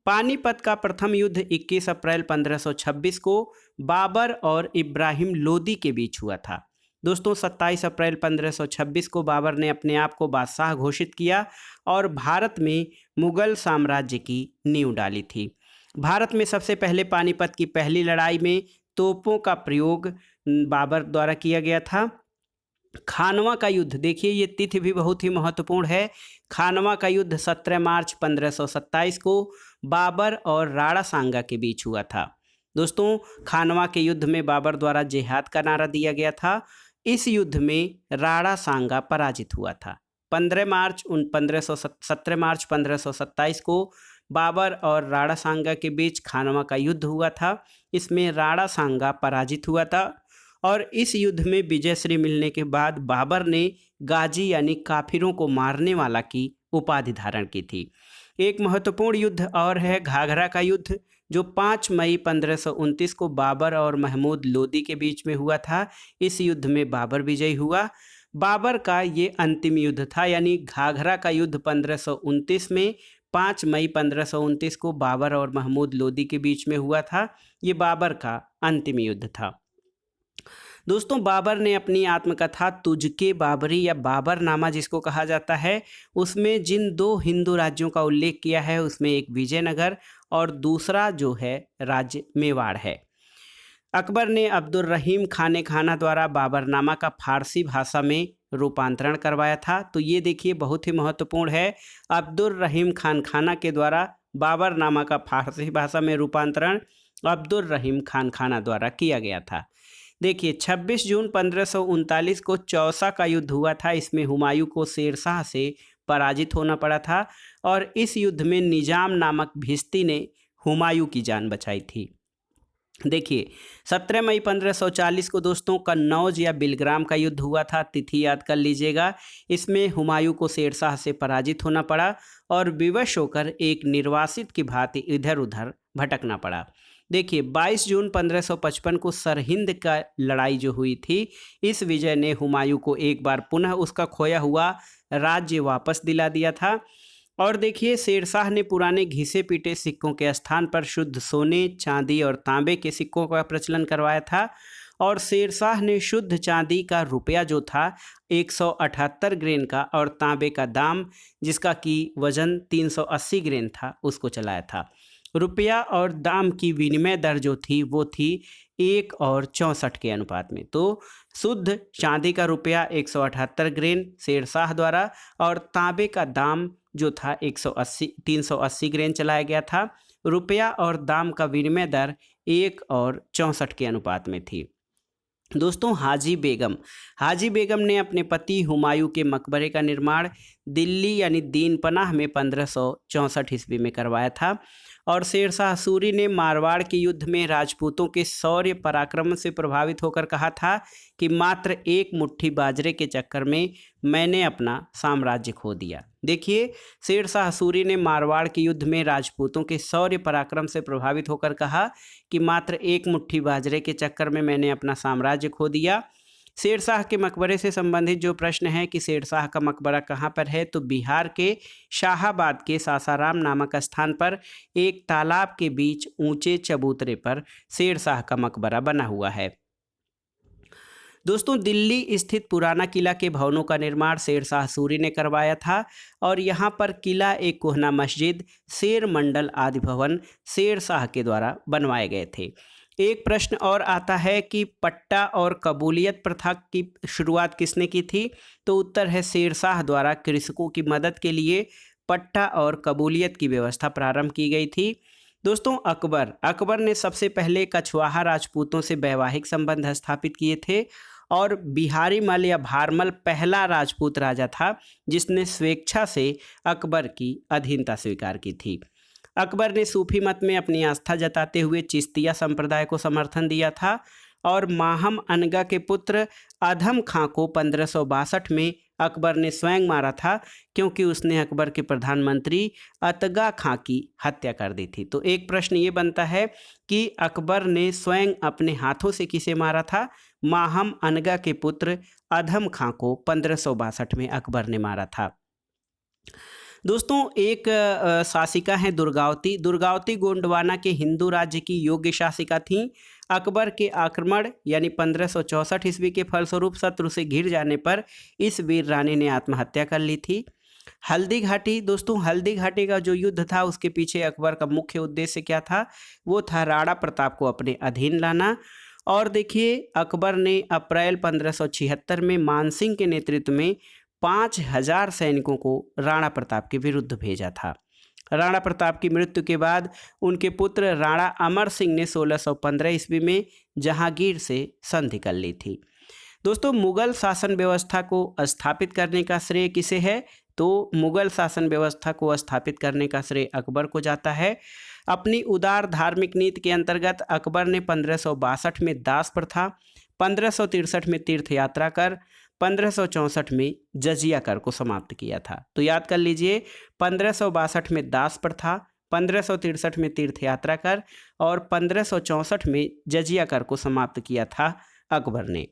पानीपत का प्रथम युद्ध 21 अप्रैल 1526 को बाबर और इब्राहिम लोदी के बीच हुआ था। दोस्तों 27 अप्रैल 1526 को बाबर ने अपने आप को बादशाह घोषित किया और भारत में मुगल साम्राज्य की नींव डाली थी। भारत में सबसे पहले पानीपत की पहली लड़ाई में तोपों का प्रयोग बाबर द्वारा किया गया था। खानवा का युद्ध, देखिए ये तिथि भी बहुत ही महत्वपूर्ण है। खानवा का युद्ध 17 मार्च 1527 को बाबर और राणा सांगा के बीच हुआ था। दोस्तों खानवा के युद्ध में बाबर द्वारा जिहाद का नारा दिया गया था। इस युद्ध में राणा सांगा पराजित हुआ था। 17 मार्च 1527 को बाबर और राणा सांगा के खानवा खानवा का युद्ध हुआ था। इसमें राणा सांगा पराजित हुआ था और इस युद्ध में विजयश्री मिलने के बाद बाबर ने गाजी यानी काफिरों को मारने वाला की उपाधि धारण की थी। एक महत्वपूर्ण युद्ध और है घाघरा का युद्ध जो 5 मई 1529 को बाबर और महमूद लोदी के बीच में हुआ था। इस युद्ध में बाबर विजयी हुआ। बाबर का ये अंतिम युद्ध था, यानी घाघरा का युद्ध 1529 में 5 मई 1529 को बाबर और महमूद लोदी के बीच में हुआ था। ये बाबर का अंतिम युद्ध था। दोस्तों बाबर ने अपनी आत्मकथा तुझके बाबरी या बाबरनामा जिसको कहा जाता है, उसमें जिन दो हिंदू राज्यों का उल्लेख किया है उसमें एक विजयनगर और दूसरा जो है राज्य मेवाड़ है। अकबर ने अब्दुल रहीम खाने खाना द्वारा बाबरनामा का फारसी भाषा में रूपांतरण करवाया था। तो ये देखिए बहुत ही महत्वपूर्ण है, अब्दुल रहीम खान खाना के द्वारा बाबरनामा का फारसी भाषा में रूपांतरण अब्दुल रहीम खान खाना द्वारा किया गया था। देखिए 26 जून 1539 को चौसा का युद्ध हुआ था। इसमें हुमायूं को शेरशाह से पराजित होना पड़ा था और इस युद्ध में निजाम नामक भिश्ती ने हुमायूं की जान बचाई थी। देखिए 17 मई 1540 को दोस्तों कन्नौज या बिलग्राम का युद्ध हुआ था, तिथि याद कर लीजिएगा। इसमें हुमायूं को शेरशाह से पराजित होना पड़ा और विवश होकर एक निर्वासित की भांति इधर उधर भटकना पड़ा। देखिए 22 जून 1555 को सरहिंद का लड़ाई जो हुई थी, इस विजय ने हुमायूं को एक बार पुनः उसका खोया हुआ राज्य वापस दिला दिया था। और देखिए शेरशाह ने पुराने घिसे पीटे सिक्कों के स्थान पर शुद्ध सोने, चांदी और तांबे के सिक्कों का प्रचलन करवाया था और शेरशाह ने शुद्ध चांदी का रुपया जो था 178 ग्रेन का और तांबे का दाम जिसका कि वजन 380 ग्रेन था उसको चलाया था। रुपया और दाम की विनिमय दर जो थी वो थी 1 और 64 के अनुपात में। तो शुद्ध चांदी का रुपया 178 ग्रेन शेरशाह द्वारा और तांबे का दाम जो था 380 ग्रेन चलाया गया था। रुपया और दाम का विनिमय दर 1 और 64 के अनुपात में थी। दोस्तों हाजी बेगम ने अपने पति हुमायूं के मकबरे का निर्माण दिल्ली यानी दीनपनाह में 1564 ईस्वी में करवाया था और शेरशाह सूरी ने मारवाड़ के युद्ध में राजपूतों के शौर्य पराक्रम से प्रभावित होकर कहा था कि मात्र एक मुट्ठी बाजरे के चक्कर में मैंने अपना साम्राज्य खो दिया। देखिए शेरशाह सूरी ने मारवाड़ के युद्ध में राजपूतों के शौर्य पराक्रम से प्रभावित होकर कहा कि मात्र एक मुट्ठी बाजरे के चक्कर में मैंने अपना साम्राज्य खो दिया। शेरशाह के मकबरे से संबंधित जो प्रश्न है कि शेरशाह का मकबरा कहाँ पर है, तो बिहार के शाहाबाद के सासाराम नामक स्थान पर एक तालाब के बीच ऊंचे चबूतरे पर शेरशाह का मकबरा बना हुआ है। दोस्तों दिल्ली स्थित पुराना किला के भवनों का निर्माण शेरशाह सूरी ने करवाया था और यहाँ पर किला, एक कोहना मस्जिद, शेर मंडल आदि भवन शेरशाह के द्वारा बनवाए गए थे। एक प्रश्न और आता है कि पट्टा और कबूलियत प्रथा की शुरुआत किसने की थी, तो उत्तर है शेरशाह द्वारा कृषकों की मदद के लिए पट्टा और कबूलियत की व्यवस्था प्रारंभ की गई थी। दोस्तों अकबर ने सबसे पहले कछवाहा राजपूतों से वैवाहिक संबंध स्थापित किए थे और बिहारी मल या भारमल पहला राजपूत राजा था जिसने स्वेच्छा से अकबर की अधीनता स्वीकार की थी। अकबर ने सूफी मत में अपनी आस्था जताते हुए चिश्तिया संप्रदाय को समर्थन दिया था और माहम अनगा के पुत्र अधम खां को 1562 में अकबर ने स्वयं मारा था क्योंकि उसने अकबर के प्रधानमंत्री अतगा खां की हत्या कर दी थी। तो एक प्रश्न ये बनता है कि अकबर ने स्वयं अपने हाथों से किसे मारा था? माहम अनगा के पुत्र अधम खां को 1562 में अकबर ने मारा था। दोस्तों एक शासिका हैं दुर्गावती गोंडवाना के हिंदू राज्य की योग्य शासिका थीं। अकबर के आक्रमण यानी 1564 ईस्वी के फलस्वरूप शत्रु से घिर जाने पर इस वीर रानी ने आत्महत्या कर ली थी। हल्दी घाटी, दोस्तों हल्दी घाटी का जो युद्ध था उसके पीछे अकबर का मुख्य उद्देश्य क्या था? वो था राणा प्रताप को अपने अधीन लाना। और देखिए अकबर ने अप्रैल 1576 में मानसिंह के नेतृत्व में 5000 सैनिकों को राणा प्रताप के विरुद्ध भेजा था। राणा प्रताप की मृत्यु के बाद उनके पुत्र राणा अमर सिंह ने 1615 ईस्वी में जहांगीर से संधि कर ली थी। दोस्तों मुगल शासन व्यवस्था को स्थापित करने का श्रेय किसे है? तो मुगल शासन व्यवस्था को स्थापित करने का श्रेय अकबर को जाता है। अपनी उदार धार्मिक नीति के अंतर्गत अकबर ने 1562 में दास प्रथा, 1563 में तीर्थ यात्रा कर, 1564 में जजिया कर को समाप्त किया था। तो याद कर लीजिए 1562 में दास प्रथा, 1563 में तीर्थ यात्रा कर और 1564 में जजिया कर को समाप्त किया था अकबर ने।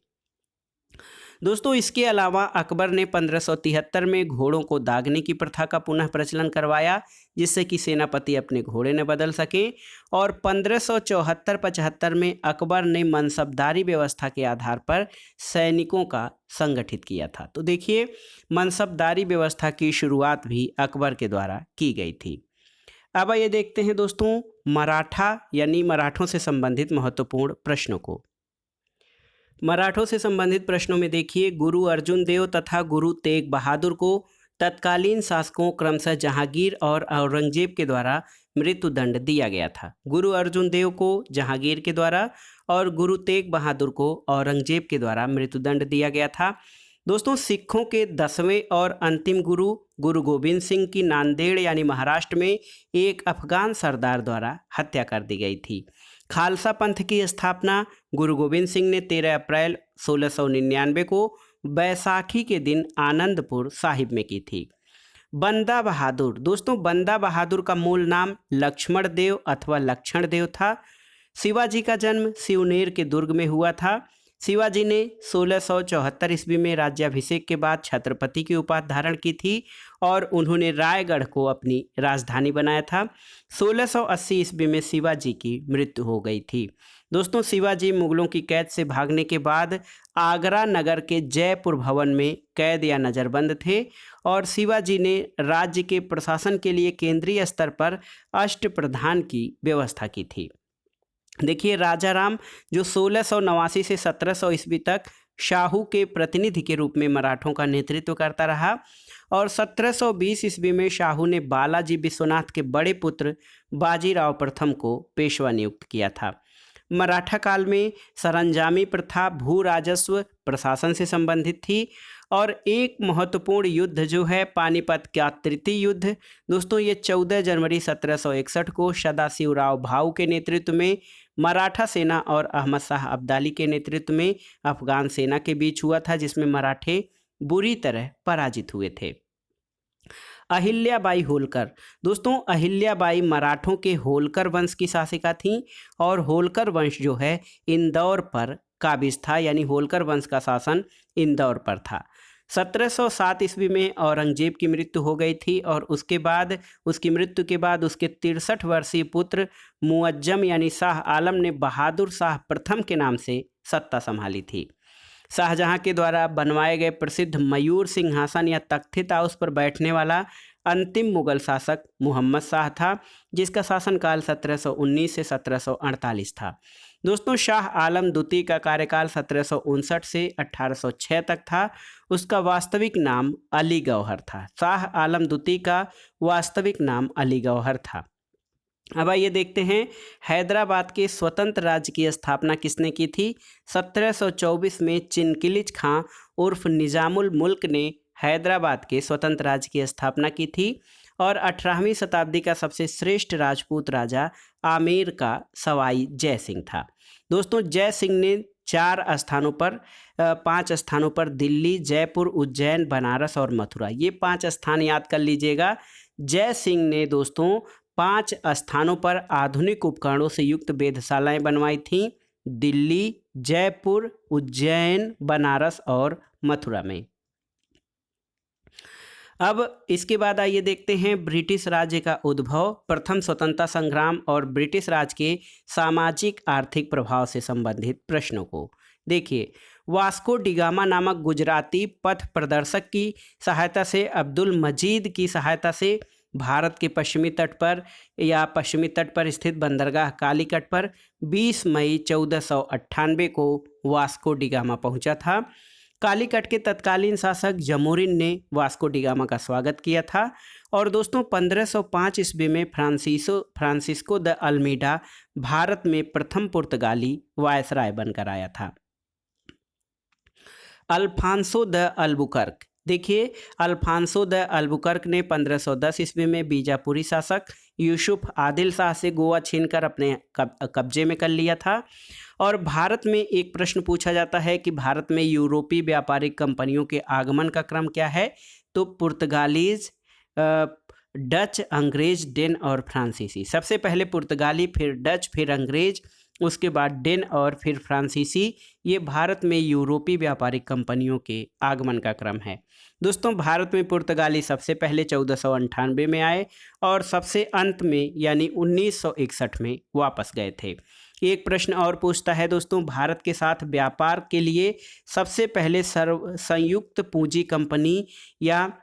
दोस्तों इसके अलावा अकबर ने 1573 में घोड़ों को दागने की प्रथा का पुनः प्रचलन करवाया, जिससे कि सेनापति अपने घोड़े न बदल सकें। और 1574-75 में अकबर ने मनसबदारी व्यवस्था के आधार पर सैनिकों का संगठित किया था। तो देखिए, मनसबदारी व्यवस्था की शुरुआत भी अकबर के द्वारा की गई थी। अब ये देखते हैं दोस्तों मराठा यानी मराठों से संबंधित महत्वपूर्ण प्रश्नों को। मराठों से संबंधित प्रश्नों में देखिए, गुरु अर्जुन देव तथा गुरु तेग बहादुर को तत्कालीन शासकों क्रमशः जहांगीर और औरंगजेब के द्वारा मृत्युदंड दिया गया था। गुरु अर्जुन देव को जहांगीर के द्वारा और गुरु तेग बहादुर को औरंगजेब के द्वारा मृत्युदंड दिया गया था। दोस्तों सिखों के 10वें और अंतिम गुरु गुरु गोविंद सिंह की नांदेड़ यानी महाराष्ट्र में एक अफगान सरदार द्वारा हत्या कर दी गई थी। खालसा पंथ की स्थापना गुरु गोविंद सिंह ने 13 अप्रैल 1699 को बैसाखी के दिन आनंदपुर साहिब में की थी। बंदा बहादुर, दोस्तों बंदा बहादुर का मूल नाम लक्ष्मण देव अथवा लक्षण देव था। शिवाजी का जन्म सिवनेर के दुर्ग में हुआ था। शिवाजी ने 1674 ईस्वी में राज्याभिषेक के बाद छत्रपति की उपाधि धारण की थी और उन्होंने रायगढ़ को अपनी राजधानी बनाया था। 1680 ईस्वी में शिवाजी की मृत्यु हो गई थी। दोस्तों शिवाजी मुगलों की कैद से भागने के बाद आगरा नगर के जयपुर भवन में कैद या नज़रबंद थे और शिवाजी ने राज्य के प्रशासन के लिए केंद्रीय स्तर पर अष्टप्रधान की व्यवस्था की थी। देखिए राजा राम जो 1689 से 1700 ईस्वी तक शाहू के प्रतिनिधि के रूप में मराठों का नेतृत्व करता रहा और 1720 ईस्वी में शाहू ने बालाजी विश्वनाथ के बड़े पुत्र बाजीराव प्रथम को पेशवा नियुक्त किया था। मराठा काल में सरंजामी प्रथा भू राजस्व प्रशासन से संबंधित थी और एक महत्वपूर्ण युद्ध जो है पानीपत का तृतीय युद्ध, दोस्तों ये 14 जनवरी 1761 को सदाशिवराव भाऊ के नेतृत्व में मराठा सेना और अहमद शाह अब्दाली के नेतृत्व में अफगान सेना के बीच हुआ था, जिसमें मराठे बुरी तरह पराजित हुए थे। अहिल्याबाई होलकर, दोस्तों अहिल्याबाई मराठों के होलकर वंश की शासिका थीं और होलकर वंश जो है इंदौर पर काबिज था, यानी होलकर वंश का शासन इंदौर पर था। 1707 ईस्वी में औरंगजेब की मृत्यु हो गई थी और उसकी मृत्यु के बाद उसके 63 वर्षीय पुत्र मुअज्जम यानी शाह आलम ने बहादुर शाह प्रथम के नाम से सत्ता संभाली थी। शाहजहां के द्वारा बनवाए गए प्रसिद्ध मयूर सिंहासन या तख्ती ताउस पर बैठने वाला अंतिम मुगल शासक मोहम्मद शाह था, जिसका शासनकाल 1719 से 1748 था। दोस्तों शाह आलम द्वितीय का कार्यकाल 1759 से 1806 तक था। उसका वास्तविक नाम अली गौहर था। शाह आलम द्वितीय का वास्तविक नाम अली गौहर था। अब आइए देखते हैं हैदराबाद के स्वतंत्र राज्य की स्थापना किसने की थी। 1724 में चिनकिलिच खां उर्फ निजामुल मुल्क ने हैदराबाद के स्वतंत्र राज्य की स्थापना की थी और 18वीं शताब्दी का सबसे श्रेष्ठ राजपूत राजा आमेर का सवाई जय सिंह था। दोस्तों जय सिंह ने 5 स्थानों पर दिल्ली, जयपुर, उज्जैन, बनारस और मथुरा, ये 5 स्थान याद कर लीजिएगा। जय सिंह ने दोस्तों 5 स्थानों पर आधुनिक उपकरणों से युक्त वेधशालाएं बनवाई थीं, दिल्ली, जयपुर, उज्जैन, बनारस और मथुरा में। अब इसके बाद आइए देखते हैं ब्रिटिश राज्य का उद्भव, प्रथम स्वतंत्रता संग्राम और ब्रिटिश राज के सामाजिक आर्थिक प्रभाव से संबंधित प्रश्नों को। देखिए वास्को डिगामा नामक गुजराती पथ प्रदर्शक की सहायता से अब्दुल मजीद की सहायता से भारत के पश्चिमी तट पर स्थित बंदरगाह कालीकट पर 20 मई 1498 को वास्को डिगामा पहुंचा था। कालीकट के तत्कालीन शासक जमोरिन ने वास्को डिगामा का स्वागत किया था और दोस्तों 1505 ईस्वी में फ्रांसिस्को द अल्मीडा भारत में प्रथम पुर्तगाली वायसराय बनकर आया था। अल्फांसो द अल्बुकर्क, देखिए अल्फांसो द अल्बुकर्क ने 1510 ईस्वी में बीजापुरी शासक यूसुफ आदिल शाह से गोवा छीनकर अपने कब्जे में कर लिया था। और भारत में एक प्रश्न पूछा जाता है कि भारत में यूरोपीय व्यापारिक कंपनियों के आगमन का क्रम क्या है, तो पुर्तगालीज, डच, अंग्रेज, डेन और फ्रांसीसी। सबसे पहले पुर्तगाली, फिर डच, फिर अंग्रेज उसके बाद डेन और फिर फ्रांसीसी, ये भारत में यूरोपीय व्यापारिक कंपनियों के आगमन का क्रम है। दोस्तों भारत में पुर्तगाली सबसे पहले 1498 में आए और सबसे अंत में यानी 1961 में वापस गए थे। एक प्रश्न और पूछता है दोस्तों, भारत के साथ व्यापार के लिए सबसे पहले संयुक्त पूंजी कंपनी या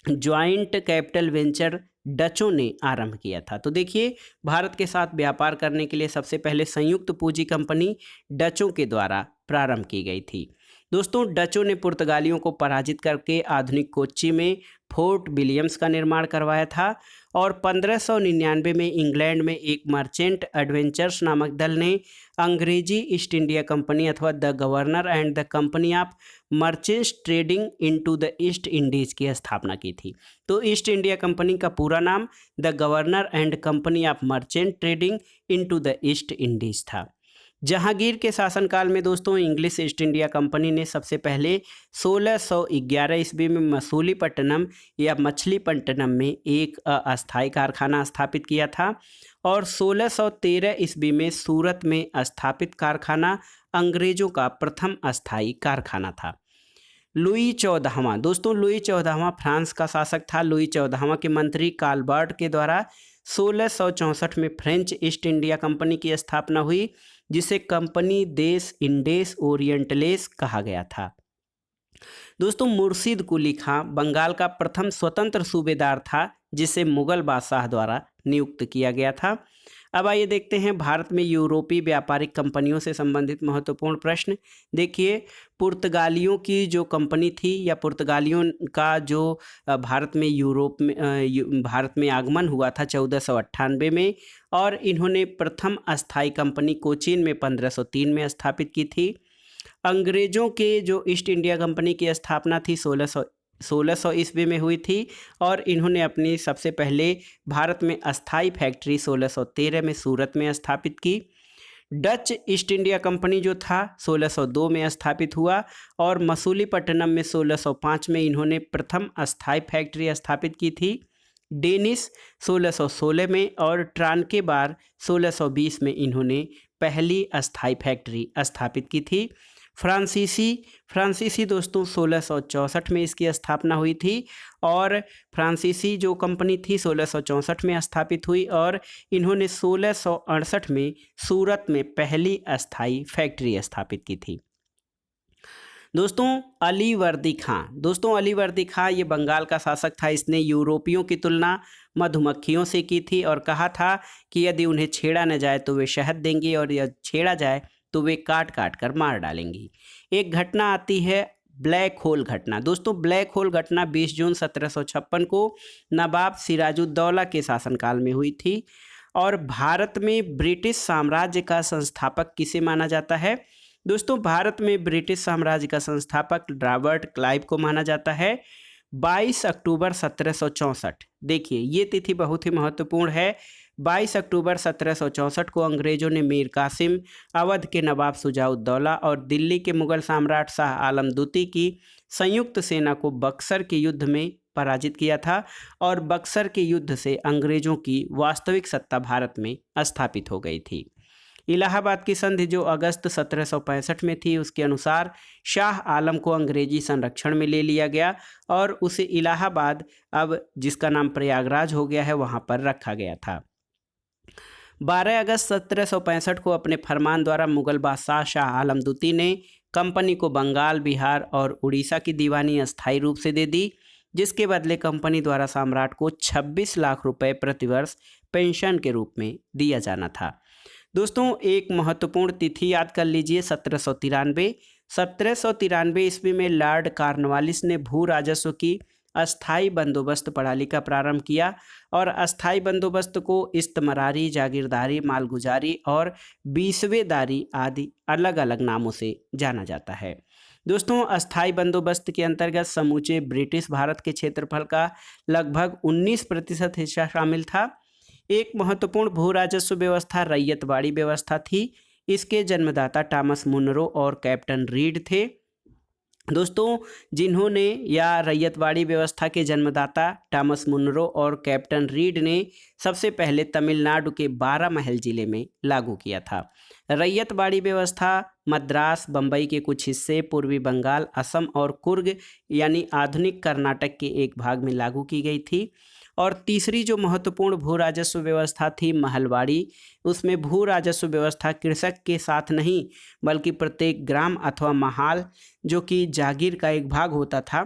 ज्वाइंट कैपिटल वेंचर डचों ने आरंभ किया था। तो देखिए, भारत के साथ व्यापार करने के लिए सबसे पहले संयुक्त पूंजी कंपनी डचों के द्वारा प्रारंभ की गई थी। दोस्तों डचों ने पुर्तगालियों को पराजित करके आधुनिक कोच्चि में फोर्ट विलियम्स का निर्माण करवाया था और 1599 में इंग्लैंड में एक मर्चेंट एडवेंचर्स नामक दल ने अंग्रेजी ईस्ट इंडिया कंपनी अथवा the governor and the company of merchants trading into the east Indies की स्थापना की थी। तो ईस्ट इंडिया कंपनी का पूरा नाम the governor and company of merchant trading into the east Indies था। जहांगीर के शासनकाल में दोस्तों इंग्लिश ईस्ट इंडिया कंपनी ने सबसे पहले 1611 ईस्वी में मसूलीपट्टनम या मछलीपट्टनम में एक अस्थायी कारखाना स्थापित किया था और 1613 ईस्वी में सूरत में स्थापित कारखाना अंग्रेजों का प्रथम अस्थायी कारखाना था। लुई 14वां, दोस्तों लुई 14वां फ्रांस का शासक था। लुई 14वां के मंत्री कालबर्ट के द्वारा 1664 में फ्रेंच ईस्ट इंडिया कंपनी की स्थापना हुई, जिसे कंपनी देस इंडेस ओरिएंटलेस कहा गया था। दोस्तों मुर्शिद कुली खां बंगाल का प्रथम स्वतंत्र सूबेदार था, जिसे मुगल बादशाह द्वारा नियुक्त किया गया था। अब आइए देखते हैं भारत में यूरोपीय व्यापारिक कंपनियों से संबंधित महत्वपूर्ण प्रश्न। देखिए, पुर्तगालियों की जो कंपनी थी या पुर्तगालियों का जो भारत में आगमन हुआ था 1498 में और इन्होंने प्रथम अस्थायी कंपनी कोचीन में 1503 में स्थापित की थी। अंग्रेजों के जो ईस्ट इंडिया कंपनी की स्थापना थी 1600 ईस्वी में हुई थी और इन्होंने अपनी सबसे पहले भारत में अस्थाई फैक्ट्री 1613 में सूरत में स्थापित की। डच ईस्ट इंडिया कंपनी जो था 1602 में स्थापित हुआ और मसूलीपट्टनम में 1605 में इन्होंने प्रथम अस्थाई फैक्ट्री स्थापित की थी। डेनिश 1616 में और ट्रांकेबार 1620 में इन्होंने पहली अस्थाई फैक्ट्री स्थापित की थी। फ्रांसीसी दोस्तों 1664 में इसकी स्थापना हुई थी और फ्रांसीसी जो कंपनी थी 1664 में स्थापित हुई और इन्होंने 1668 में सूरत में पहली अस्थाई फैक्ट्री स्थापित की थी। दोस्तों अली वर्दी खां ये बंगाल का शासक था। इसने यूरोपियों की तुलना मधुमक्खियों से की थी और कहा था कि यदि उन्हें छेड़ा न जाए तो वे शहद देंगी और यदि छेड़ा जाए तो वे काट काट कर मार डालेंगी। एक घटना आती है ब्लैक होल घटना। दोस्तों ब्लैक होल घटना 20 जून 1756 को नवाब सिराजुद्दौला के शासनकाल में हुई थी और भारत में ब्रिटिश साम्राज्य का संस्थापक किसे माना जाता है? दोस्तों भारत में ब्रिटिश साम्राज्य का संस्थापक रॉबर्ट क्लाइव को माना जाता है। 22 अक्टूबर 1764, देखिए ये तिथि बहुत ही महत्वपूर्ण है। 22 अक्टूबर 1764 को अंग्रेजों ने मीर कासिम, अवध के नवाब शुजाउद्दौला और दिल्ली के मुगल सम्राट शाह आलम द्वितीय की संयुक्त सेना को बक्सर के युद्ध में पराजित किया था और बक्सर के युद्ध से अंग्रेजों की वास्तविक सत्ता भारत में स्थापित हो गई थी। इलाहाबाद की संधि जो अगस्त 1765 में थी, उसके अनुसार शाह आलम को अंग्रेजी संरक्षण में ले लिया गया और उसे इलाहाबाद, अब जिसका नाम प्रयागराज हो गया है, वहां पर रखा गया था। 12 अगस्त 1765 को अपने फरमान द्वारा मुगल बादशाह शाह आलम द्वितीय ने कंपनी को बंगाल, बिहार और उड़ीसा की दीवानी अस्थायी रूप से दे दी, जिसके बदले कंपनी द्वारा सम्राट को 26 लाख रुपए प्रतिवर्ष पेंशन के रूप में दिया जाना था। दोस्तों एक महत्वपूर्ण तिथि याद कर लीजिए, 1793 ईस्वी में लॉर्ड कॉर्नवालिस ने भू राजस्व की अस्थाई बंदोबस्त प्रणाली का प्रारंभ किया और अस्थाई बंदोबस्त को इस्तमरारी, जागीरदारी, मालगुजारी और बीसवेदारी आदि अलग अलग नामों से जाना जाता है। दोस्तों अस्थाई बंदोबस्त के अंतर्गत समूचे ब्रिटिश भारत के क्षेत्रफल का लगभग 19% हिस्सा शामिल था। एक महत्वपूर्ण भू राजस्व व्यवस्था रैयतवाड़ी व्यवस्था थी। इसके जन्मदाता टॉमस मुनरो और कैप्टन रीड थे। दोस्तों, जिन्होंने या रैयतवाड़ी व्यवस्था के जन्मदाता टॉमस मुनरो और कैप्टन रीड ने सबसे पहले तमिलनाडु के 12 महल जिले में लागू किया था। रैयतवाड़ी व्यवस्था मद्रास, बम्बई के कुछ हिस्से, पूर्वी बंगाल, असम और कुर्ग यानी आधुनिक कर्नाटक के एक भाग में लागू की गई थी। और तीसरी जो महत्वपूर्ण भू राजस्व व्यवस्था थी महलवाड़ी, उसमें भू राजस्व व्यवस्था कृषक के साथ नहीं बल्कि प्रत्येक ग्राम अथवा महाल जो कि जागीर का एक भाग होता था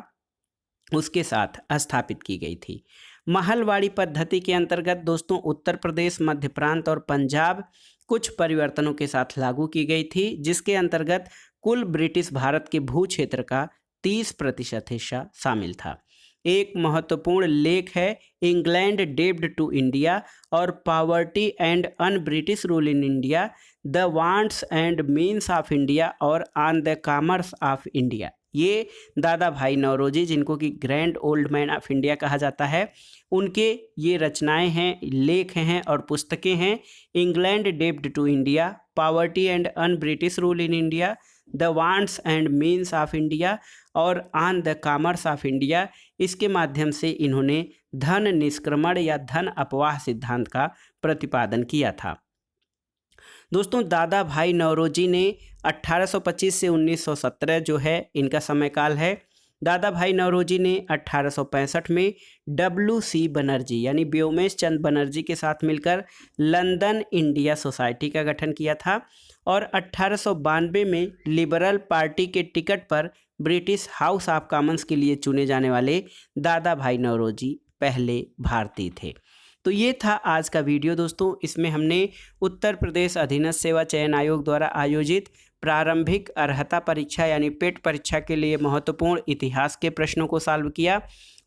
उसके साथ स्थापित की गई थी। महलवाड़ी पद्धति के अंतर्गत दोस्तों उत्तर प्रदेश, मध्य प्रांत और पंजाब कुछ परिवर्तनों के साथ लागू की गई थी, जिसके अंतर्गत कुल ब्रिटिश भारत के भू क्षेत्र का 30% हिस्सा शामिल था। एक महत्वपूर्ण लेख है इंग्लैंड डेब्ड टू इंडिया और poverty and un British rule in India, the wants and means of India और on the commerce of India. ये दादा भाई नौरोजी, जिनको कि grand old man of India कहा जाता है, उनके ये रचनाएं हैं, लेख हैं और पुस्तकें हैं। इंग्लैंड डेब्ड to India, poverty and un British rule in India, the wants and means of India और on the commerce of India. इसके माध्यम से इन्होंने धन निष्क्रमण या धन अपवाह सिद्धांत का प्रतिपादन किया था। दोस्तों, दादा भाई नौरोजी ने 1825 से 1917 जो है इनका समयकाल है। दादा भाई नौरोजी ने 1865 में WC बनर्जी यानी व्योमेश चंद बनर्जी के साथ मिलकर लंदन इंडिया सोसाइटी का गठन किया था और 1892 में लिबरल पार्टी के टिकट पर ब्रिटिश हाउस ऑफ कॉमन्स के लिए चुने जाने वाले दादा भाई नौरोजी पहले भारतीय थे। तो ये था आज का वीडियो दोस्तों। इसमें हमने उत्तर प्रदेश अधीनस्थ सेवा चयन आयोग द्वारा आयोजित प्रारंभिक अर्हता परीक्षा यानी पेट परीक्षा के लिए महत्वपूर्ण इतिहास के प्रश्नों को सॉल्व किया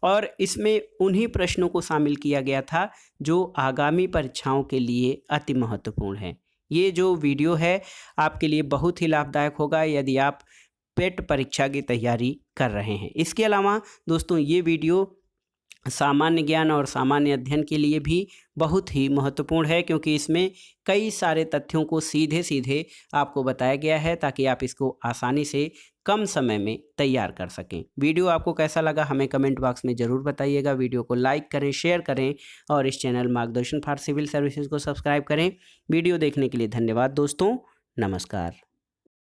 और इसमें उन्हीं प्रश्नों को शामिल किया गया था जो आगामी परीक्षाओं के लिए अति महत्वपूर्ण हैं। ये जो वीडियो है आपके लिए बहुत ही लाभदायक होगा यदि आप पेट परीक्षा की तैयारी कर रहे हैं। इसके अलावा दोस्तों ये वीडियो सामान्य ज्ञान और सामान्य अध्ययन के लिए भी बहुत ही महत्वपूर्ण है, क्योंकि इसमें कई सारे तथ्यों को सीधे सीधे आपको बताया गया है ताकि आप इसको आसानी से कम समय में तैयार कर सकें। वीडियो आपको कैसा लगा हमें कमेंट बॉक्स में ज़रूर बताइएगा। वीडियो को लाइक करें, शेयर करें और इस चैनल मार्गदर्शन फॉर सिविल सर्विसेज को सब्सक्राइब करें। वीडियो देखने के लिए धन्यवाद दोस्तों। नमस्कार।